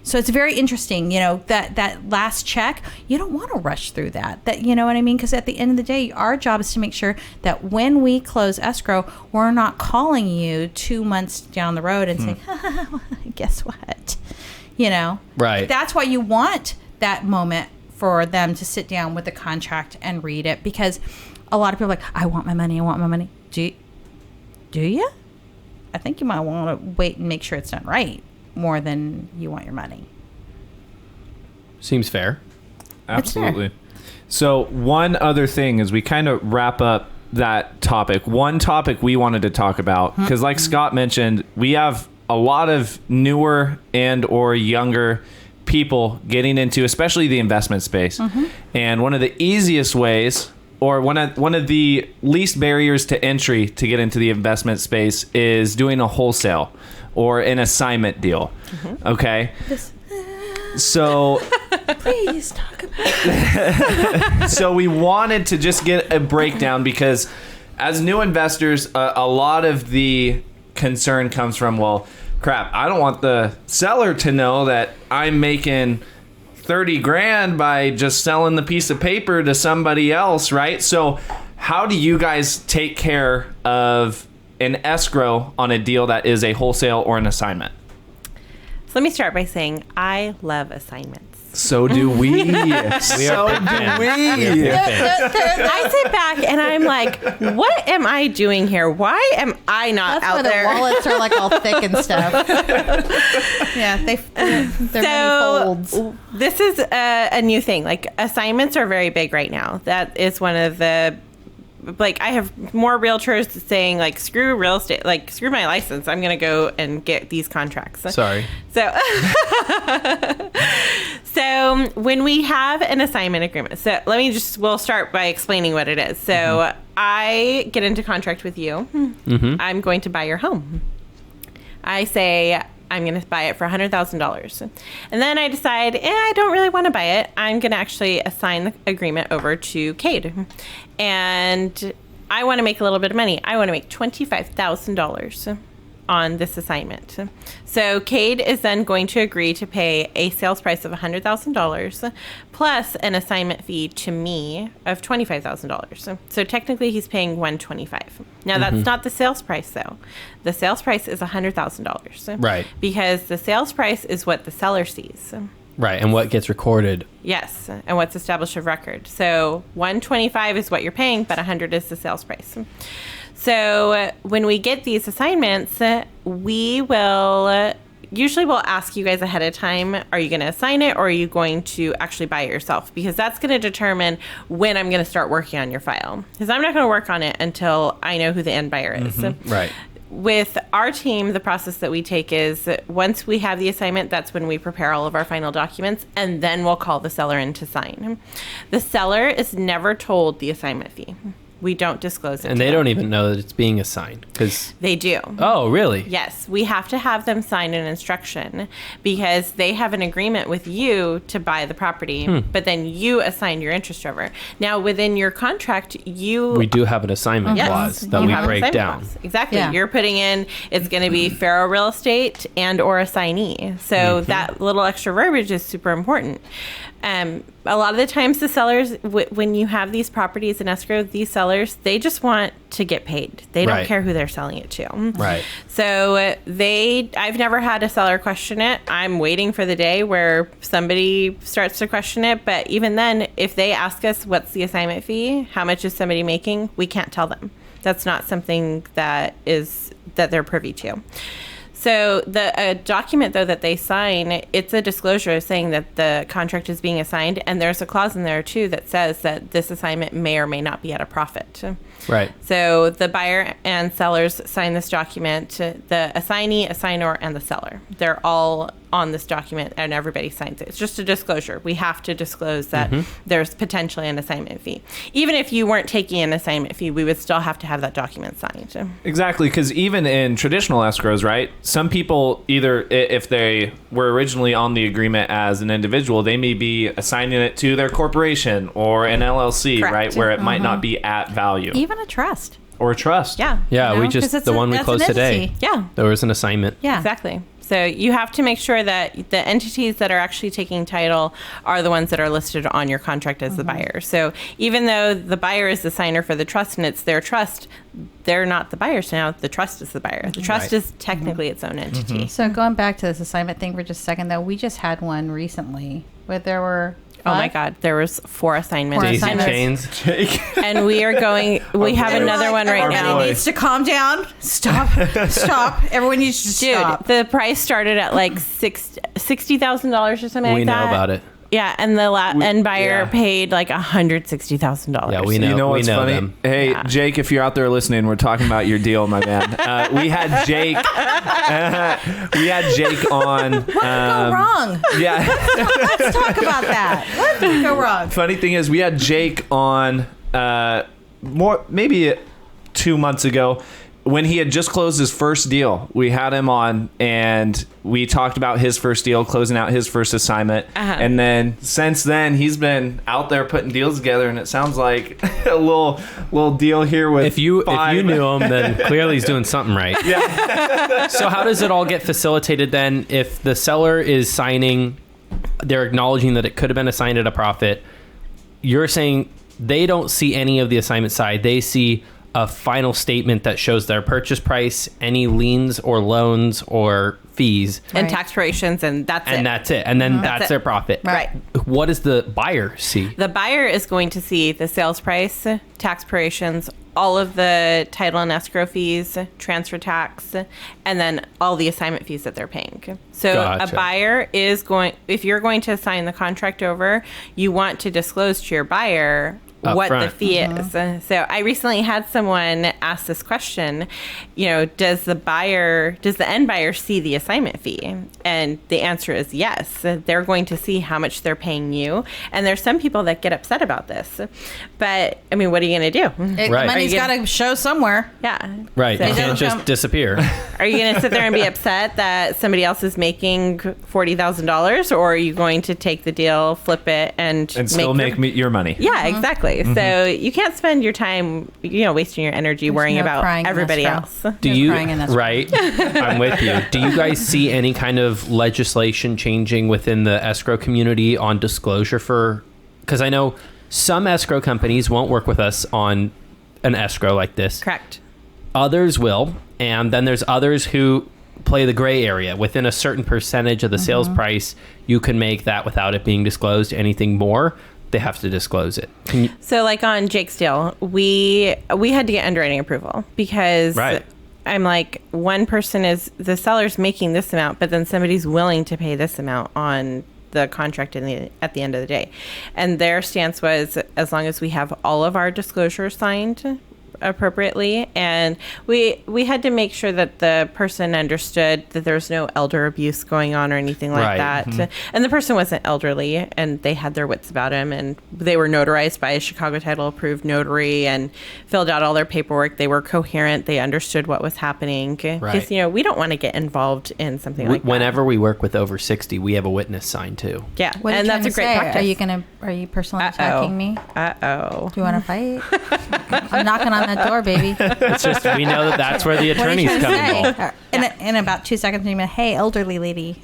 So it's very interesting, you know, that last check, you don't want to rush through that, you know what I mean? Because at the end of the day, our job is to make sure that when we close escrow, we're not calling you 2 months down the road and saying, guess what? You know? Right. That's why you want that moment for them to sit down with the contract and read it, because a lot of people are like, I want my money. Do you? I think you might want to wait and make sure it's done right more than you want your money. Seems fair. Absolutely. So one other thing as we kind of wrap up that topic, one topic we wanted to talk about, because like Scott mentioned, we have a lot of newer and or younger people getting into especially the investment space. And one of the easiest ways, or one of the least barriers to entry to get into the investment space, is doing a wholesale or an assignment deal. Okay. So please talk about it. So we wanted to just get a breakdown, because as new investors, a lot of the concern comes from, well, crap, I don't want the seller to know that I'm making 30 grand by just selling the piece of paper to somebody else, right? So how do you guys take care of an escrow on a deal that is a wholesale or an assignment? So let me start by saying I love assignments. So do we. So do we. I sit back and I'm like, what am I doing here? Why am I not out there? That's why the wallets are like all thick and stuff. Yeah, they're many folds. This is a new thing. Like, assignments are very big right now. That is one of the, like, I have more realtors saying, like, screw real estate, like, screw my license. I'm going to go and get these contracts. Sorry. So when we have an assignment agreement, so we'll start by explaining what it is. So I get into contract with you. I'm going to buy your home. I say, I'm going to buy it for $100,000. And then I decide, I don't really want to buy it. I'm going to actually assign the agreement over to Cade. And I want to make a little bit of money. I want to make $25,000 on this assignment. So Cade is then going to agree to pay a sales price of $100,000 plus an assignment fee to me of $25,000. So technically he's paying $125,000. Now that's not the sales price though. The sales price is $100,000. Right. Because the sales price is what the seller sees. Right, and what gets recorded. Yes, and what's established of record. So $125,000 is what you're paying, but $100,000 is the sales price. So when we get these assignments, we will usually we'll ask you guys ahead of time, are you going to assign it or are you going to actually buy it yourself? Because that's going to determine when I'm going to start working on your file. Because I'm not going to work on it until I know who the end buyer is. Right. With our team, the process that we take is once we have the assignment, that's when we prepare all of our final documents, and then we'll call the seller in to sign. The seller is never told the assignment fee. We don't disclose it. And they don't even know that it's being assigned because they do. Oh, really? Yes. We have to have them sign an instruction because they have an agreement with you to buy the property, but then you assign your interest over. Now, within your contract, we do have an assignment clause that we break down. Exactly. Yeah. You're putting in, it's going to be Faro Real Estate and or assignee. So that little extra verbiage is super important. A lot of the times the sellers, when you have these properties in escrow, these sellers, they just want to get paid. They don't care who they're selling it to. Right. So I've never had a seller question it. I'm waiting for the day where somebody starts to question it. But even then, if they ask us, what's the assignment fee? How much is somebody making? We can't tell them. That's not something that they're privy to. So the document, though, that they sign, it's a disclosure saying that the contract is being assigned. And there's a clause in there, too, that says that this assignment may or may not be at a profit. Right. So the buyer and sellers sign this document. The assignee, assignor, and the seller. They're all on this document, and everybody signs it. It's just a disclosure. We have to disclose that there's potentially an assignment fee. Even if you weren't taking an assignment fee, we would still have to have that document signed. Exactly, because even in traditional escrows, right, some people either, if they were originally on the agreement as an individual, they may be assigning it to their corporation or an LLC, Correct. right, where it might not be at value. Even a trust. Or a trust. Yeah. Yeah, You know, we 'cause just, it's the a- one we that's closed an today, entity. Yeah. there was an assignment. Yeah. Exactly. So you have to make sure that the entities that are actually taking title are the ones that are listed on your contract as the buyer. So even though the buyer is the signer for the trust and it's their trust, they're not the buyers now. The trust is the buyer. The trust Right. is technically its own entity. So going back to this assignment thing for just a second, though, we just had one recently where there were Oh my 5? God, there was 4 assignments. Four Daisy assignments. chains. And we are going, we have They were another like, one right everybody now. needs to calm down. Stop. Stop. Everyone needs to Dude, stop. the price started at like $60,000 or something We like know that. about it. Yeah, and the end buyer yeah. paid like $160,000. Yeah, we know. You know we what's know funny? them. Hey, Yeah. Jake, if you're out there listening, we're talking about your deal, my man. We had Jake. We had Jake on. What could go wrong? Yeah. Let's talk about that. What could go wrong? Funny thing is, we had Jake on maybe 2 months ago when he had just closed his first deal. We had him on and we talked about his first deal, closing out his first assignment. And then since then, he's been out there putting deals together, and it sounds like a little deal here with If you five. knew him, then clearly he's doing something right. Yeah. So how does it all get facilitated then? If the seller is signing, they're acknowledging that it could have been assigned at a profit. You're saying they don't see any of the assignment side. They see a final statement that shows their purchase price, any liens or loans or fees, And Right. tax prorations, and that's it. and that's it. And then that's it. their profit. Right. What does the buyer see? The buyer is going to see the sales price, tax prorations, all of the title and escrow fees, transfer tax, and then all the assignment fees that they're paying. So Gotcha. a buyer is going, if you're going to assign the contract over, you want to disclose to your buyer Up what the front. fee is. So I recently had someone ask this question, does the end buyer see the assignment fee? And the answer is yes. They're going to see how much they're paying you. And there's some people that get upset about this. But I mean, what are you going to do? The Right. money's Are you got to show somewhere. Yeah. Right. So- It can't doesn't just come- disappear. Are you going to sit there and be upset that somebody else is making $40,000, or are you going to take the deal, flip it, and still make your money. Yeah, exactly. So you can't spend your time, wasting your energy worrying no about crying in everybody escrow. else. Do No you crying in escrow. right? I'm with you. Do you guys see any kind of legislation changing within the escrow community on disclosure for? Because I know some escrow companies won't work with us on an escrow like this. Correct. Others will, and then there's others who play the gray area. Within a certain percentage of the sales price, you can make that without it being disclosed. Anything more, they have to disclose it. Can you, So like on Jake's deal, we had to get underwriting approval because Right. I'm like, one person is the seller's making this amount, but then somebody's willing to pay this amount on the contract at the end of the day. And their stance was, as long as we have all of our disclosures signed appropriately, and we had to make sure that the person understood that there's no elder abuse going on or anything like Right. that. And the person wasn't elderly, and they had their wits about them, and they were notarized by a Chicago title approved notary and filled out all their paperwork. They were coherent. They understood what was happening. Because, Right. we don't want to get involved in something like that. whenever we work with over 60, we have a witness sign too. Yeah. What are and you that's a trying great to practice. say? Are you personally attacking me? Uh-oh. Do you want to fight? I'm knocking on that door, baby. It's just we know that's where the What are you attorneys trying to come say? involved. In about 2 seconds, you're going to hey, elderly lady.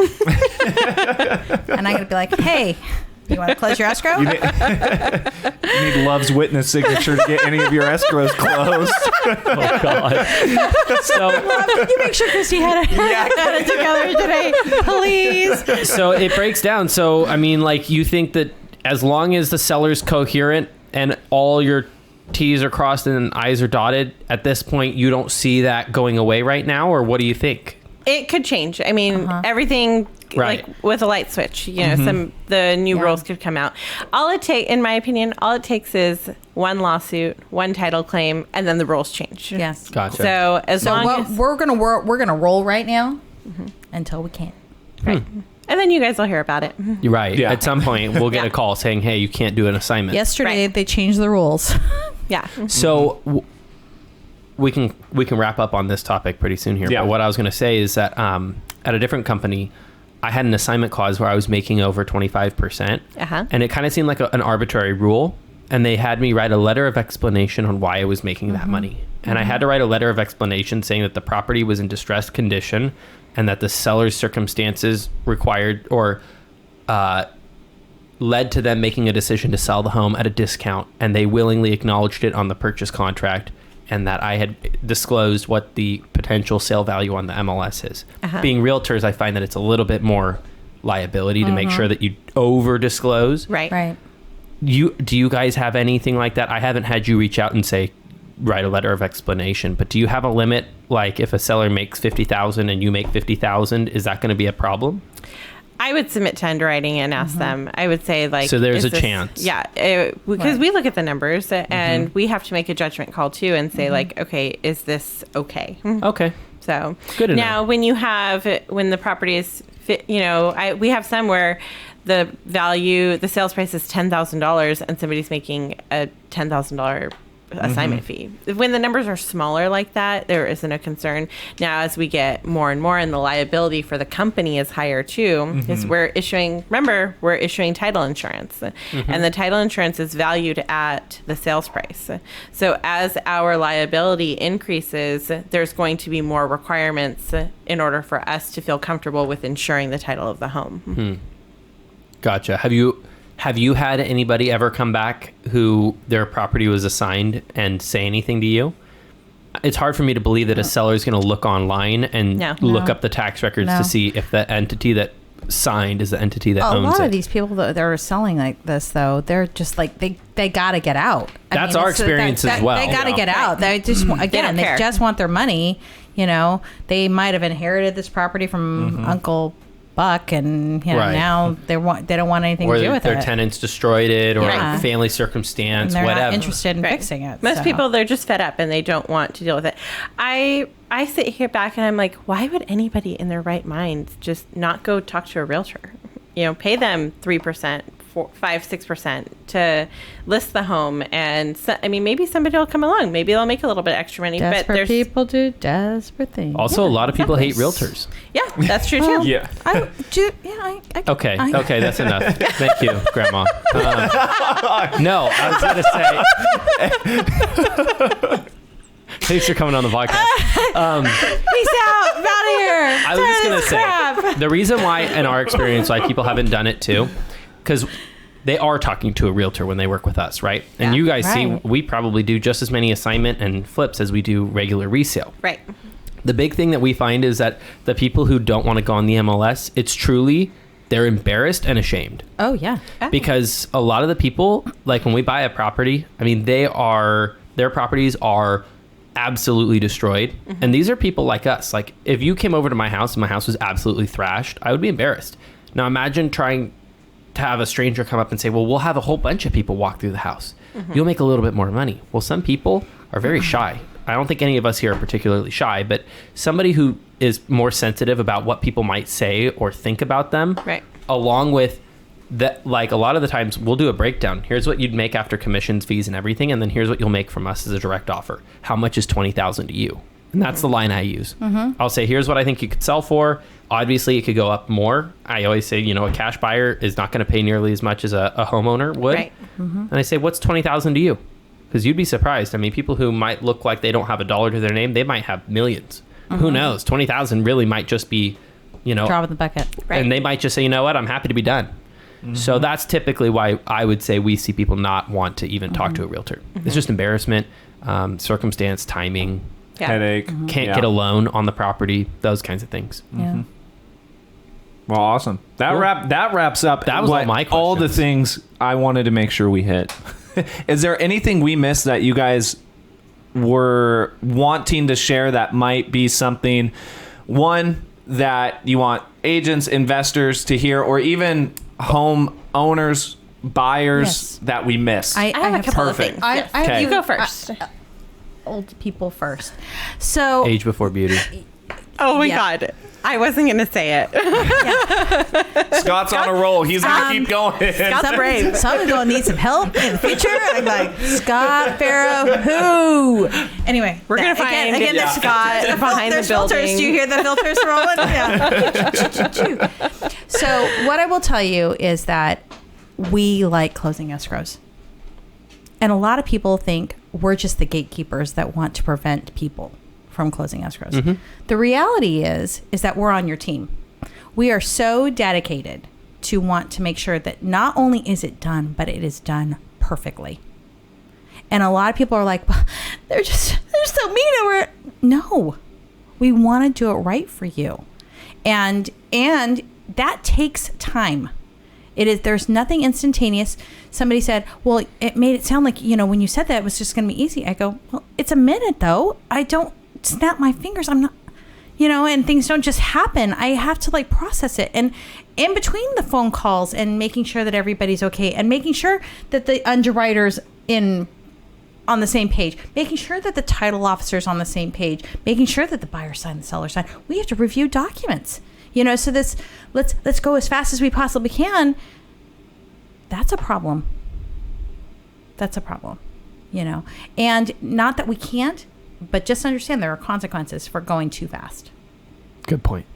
And I'm going to be like, hey, you want to close your escrow? You need Love's witness signature to get any of your escrows closed. Oh God. So Can you make sure Christy had it together today, please? so it breaks down. So I mean, like, you think that as long as the seller's coherent and all your T's are crossed and I's are dotted, at this point you don't see that going away right now, or what do you think? It could change. I mean, everything Right. like with a light switch, you know, the new rules could come out. In my opinion, all it takes is one lawsuit, one title claim, and then the rules change. Yes. Gotcha. So we're gonna roll right now until we can't. right. And then you guys will hear about it. You're right. Yeah. At some point, we'll get a call saying, "Hey, you can't do an assignment." Yesterday Right. they changed the rules. Yeah. So we can wrap up on this topic pretty soon here. Yeah. But what I was going to say is that at a different company, I had an assignment clause where I was making over 25%, and it kind of seemed like an arbitrary rule. And they had me write a letter of explanation on why I was making that money. And I had to write a letter of explanation saying that the property was in distressed condition and that the seller's circumstances required or led to them making a decision to sell the home at a discount, and they willingly acknowledged it on the purchase contract, and that I had disclosed what the potential sale value on the MLS is. Being realtors, I find that it's a little bit more liability to make sure that you over disclose. Right. Right. Do you guys have anything like that? I haven't had you reach out and say write a letter of explanation, but do you have a limit? Like if a seller makes 50,000 and you make 50,000, is that going to be a problem? I would submit to underwriting and ask them. I would say like, So there's is a chance. Yeah. Because we look at the numbers and we have to make a judgment call too and say like, okay, is this okay? Okay. So Good enough. now when the property is fit, we have some where the sales price is $10,000 and somebody's making a $10,000 assignment fee. When the numbers are smaller like that, there isn't a concern. Now, as we get more and more and the liability for the company is higher too, is we're issuing title insurance and the title insurance is valued at the sales price. So as our liability increases, there's going to be more requirements in order for us to feel comfortable with insuring the title of the home. Gotcha. Have you had anybody ever come back who their property was assigned and say anything to you? It's hard for me to believe that a seller is going to look online and look up the tax records to see if the entity that signed is the entity that owns it. A lot of these people that are selling like this, though, they're just like they got to get out. That's our experience as well. They got to get out. They just again, they just want their money. They might have inherited this property from Uncle Buck, and now they don't want anything to do with it. Or their tenants destroyed it, or Yeah. family circumstance, And they're whatever. not interested in fixing it. Most so. people, they're just fed up and they don't want to deal with it. I sit here back and I'm like, why would anybody in their right mind just not go talk to a realtor? Pay them 3%, 5-6% to list the home, and maybe somebody will come along. Maybe they'll make a little bit extra money. Desperate but there's people do desperate things. Also, a lot of people hate realtors. yeah, that's true too. Yeah. Okay, that's enough. Thank you, Grandma. No, I was going to say. Thanks for coming on the podcast. Peace out. I'm out of here. I was just going to say, the reason why, in our experience, why people haven't done it too, because they are talking to a realtor when they work with us, right? And you guys see, we probably do just as many assignment and flips as we do regular resale. Right. The big thing that we find is that the people who don't want to go on the MLS, it's truly, they're embarrassed and ashamed. Oh, yeah. Because a lot of the people, like when we buy a property, their properties are absolutely destroyed. And these are people like us. Like if you came over to my house and my house was absolutely thrashed, I would be embarrassed. Now imagine trying to have a stranger come up and say, well, we'll have a whole bunch of people walk through the house. You'll make a little bit more money. Well, some people are very shy. I don't think any of us here are particularly shy, but somebody who is more sensitive about what people might say or think about them, Right. along with that, like a lot of the times we'll do a breakdown. Here's what you'd make after commissions, fees, and everything, and then here's what you'll make from us as a direct offer. How much is $20,000 to you? And that's the line I use. I'll say, here's what I think you could sell for. Obviously, it could go up more. I always say, a cash buyer is not going to pay nearly as much as a homeowner would. Right. And I say, what's $20,000 to you? Because you'd be surprised. I mean, people who might look like they don't have a dollar to their name, they might have millions. Who knows? 20,000 really might just be, Drop in the bucket. Right. and they might just say, you know what, I'm happy to be done. So that's typically why I would say we see people not want to even talk to a realtor. It's just embarrassment, circumstance, timing, Yeah. Headache. can't Yeah. get a loan on the property, those kinds of things. Yeah. Well, awesome. That Cool. wraps up. That was all my all the questions. things I wanted to make sure we hit. Is there anything we missed that you guys were wanting to share that might be something? One, that you want agents, investors to hear, or even home owners, buyers Yes. that we miss? I have a couple Perfect. of things. Yes. Okay. You go first. Old people first. So Age before beauty. Oh my Yeah. God. I wasn't going to say it. Scott's on a roll. He's going to keep going. Scott's brave. someone's gonna need some help in the future. I'm like, Scott Farrow, who? Anyway, We're going to find again, the Scott behind the there's building. filters. Do you hear the filters rolling? Yeah. So what I will tell you is that we like closing escrows. And a lot of people think we're just the gatekeepers that want to prevent people from closing escrows. Mm-hmm. The reality is that we're on your team. We are so dedicated to want to make sure that not only is it done, but it is done perfectly. And a lot of people are like, well, they're so mean over it. No, we want to do it right for you. And that takes time. There's nothing instantaneous. Somebody said, well, it made it sound like, when you said that, it was just going to be easy. I go, well, it's a minute though. I don't snap my fingers. I'm not, and things don't just happen. I have to process it. And in between the phone calls and making sure that everybody's okay and making sure that the underwriters on the same page, making sure that the title officer's on the same page, making sure that the buyer side and the seller side, we have to review documents. So this, let's go as fast as we possibly can. That's a problem. And not that we can't, but just understand there are consequences for going too fast. Good point.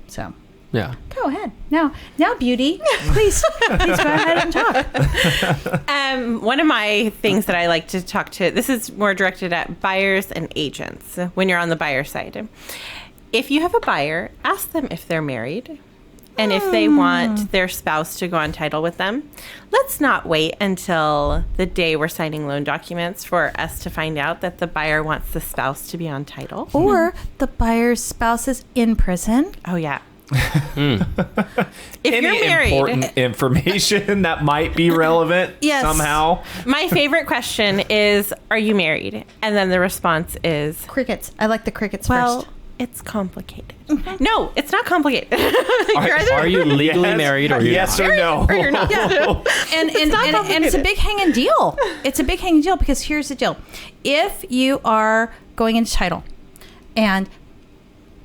So Yeah. go ahead. Now, Beauty, please go ahead and talk. One of my things that I like to talk to, this is more directed at buyers and agents when you're on the buyer side. If you have a buyer, ask them if they're married and if they want their spouse to go on title with them. Let's not wait until the day we're signing loan documents for us to find out that the buyer wants the spouse to be on title. Or the buyer's spouse is in prison. Oh, yeah. If Any you're married, important information that might be relevant Yes. somehow. my favorite question is, are you married? And then the response is, Crickets. I like the crickets well, first. it's complicated. No, it's not complicated. Are you legally Yes. married or you're yes not? or no? Or you're not. And it's a big hanging deal. It's a big hanging deal because here's the deal. If you are going into title and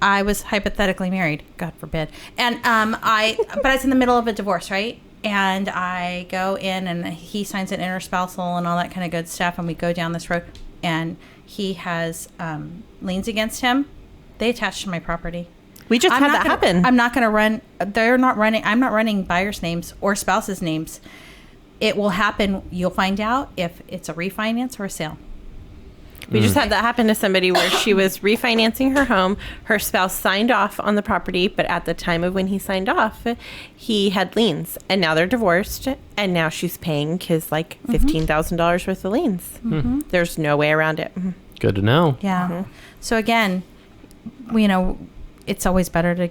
I was hypothetically married, God forbid. And but I was in the middle of a divorce, right? And I go in and he signs an interspousal and all that kind of good stuff. And we go down this road and he has liens against him. They attach to my property. We just had that happen. I'm not going to run. I'm not running buyers' names or spouses' names. It will happen. You'll find out if it's a refinance or a sale. We just had that happen to somebody where she was refinancing her home. Her spouse signed off on the property, but at the time of when he signed off, he had liens. And now they're divorced, and now she's paying his $15,000 worth of liens. Mm-hmm. There's no way around it. Good to know. Yeah. Mm-hmm. So again, it's always better to,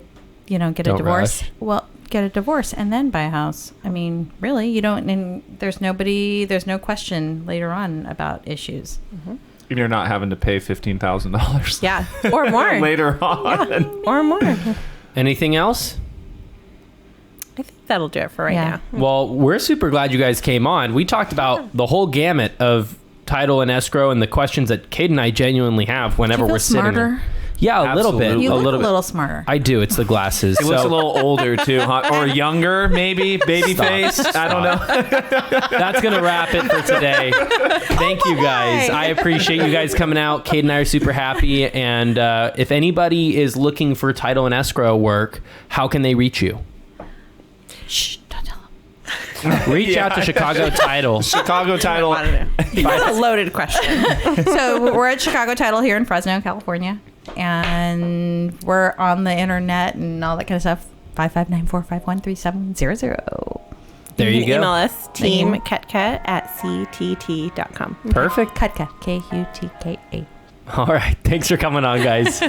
get Don't a divorce. rush. Well, get a divorce and then buy a house. I mean, really, you don't. And there's no question later on about issues. Mm-hmm. And you're not having to pay $15,000. Yeah, or more. Later on. Yeah, or more. Anything else? I think that'll do it for right Yeah. now. Well, we're super glad you guys came on. We talked about the whole gamut of title and escrow and the questions that Kate and I genuinely have whenever Do you feel we're sitting smarter? there. Yeah, a little bit. Absolutely. You look little a bit. little smarter. I do. It's the glasses. He looks a little older too, huh? Or younger, maybe. Baby face. I don't know. That's going to wrap it for today. Thank you guys. I appreciate you guys coming out. Kate and I are super happy. And if anybody is looking for title and escrow work, how can they reach you? Shh, don't tell them. Reach out to Chicago Title. Chicago title. I don't know. That's a loaded question. So we're at Chicago Title here in Fresno, California. And we're on the internet and all that kind of stuff. 559-451-3700. There you Email go. us, teamkutka@ctt.com. Perfect. Kutka, Kutka. All right. Thanks for coming on, guys.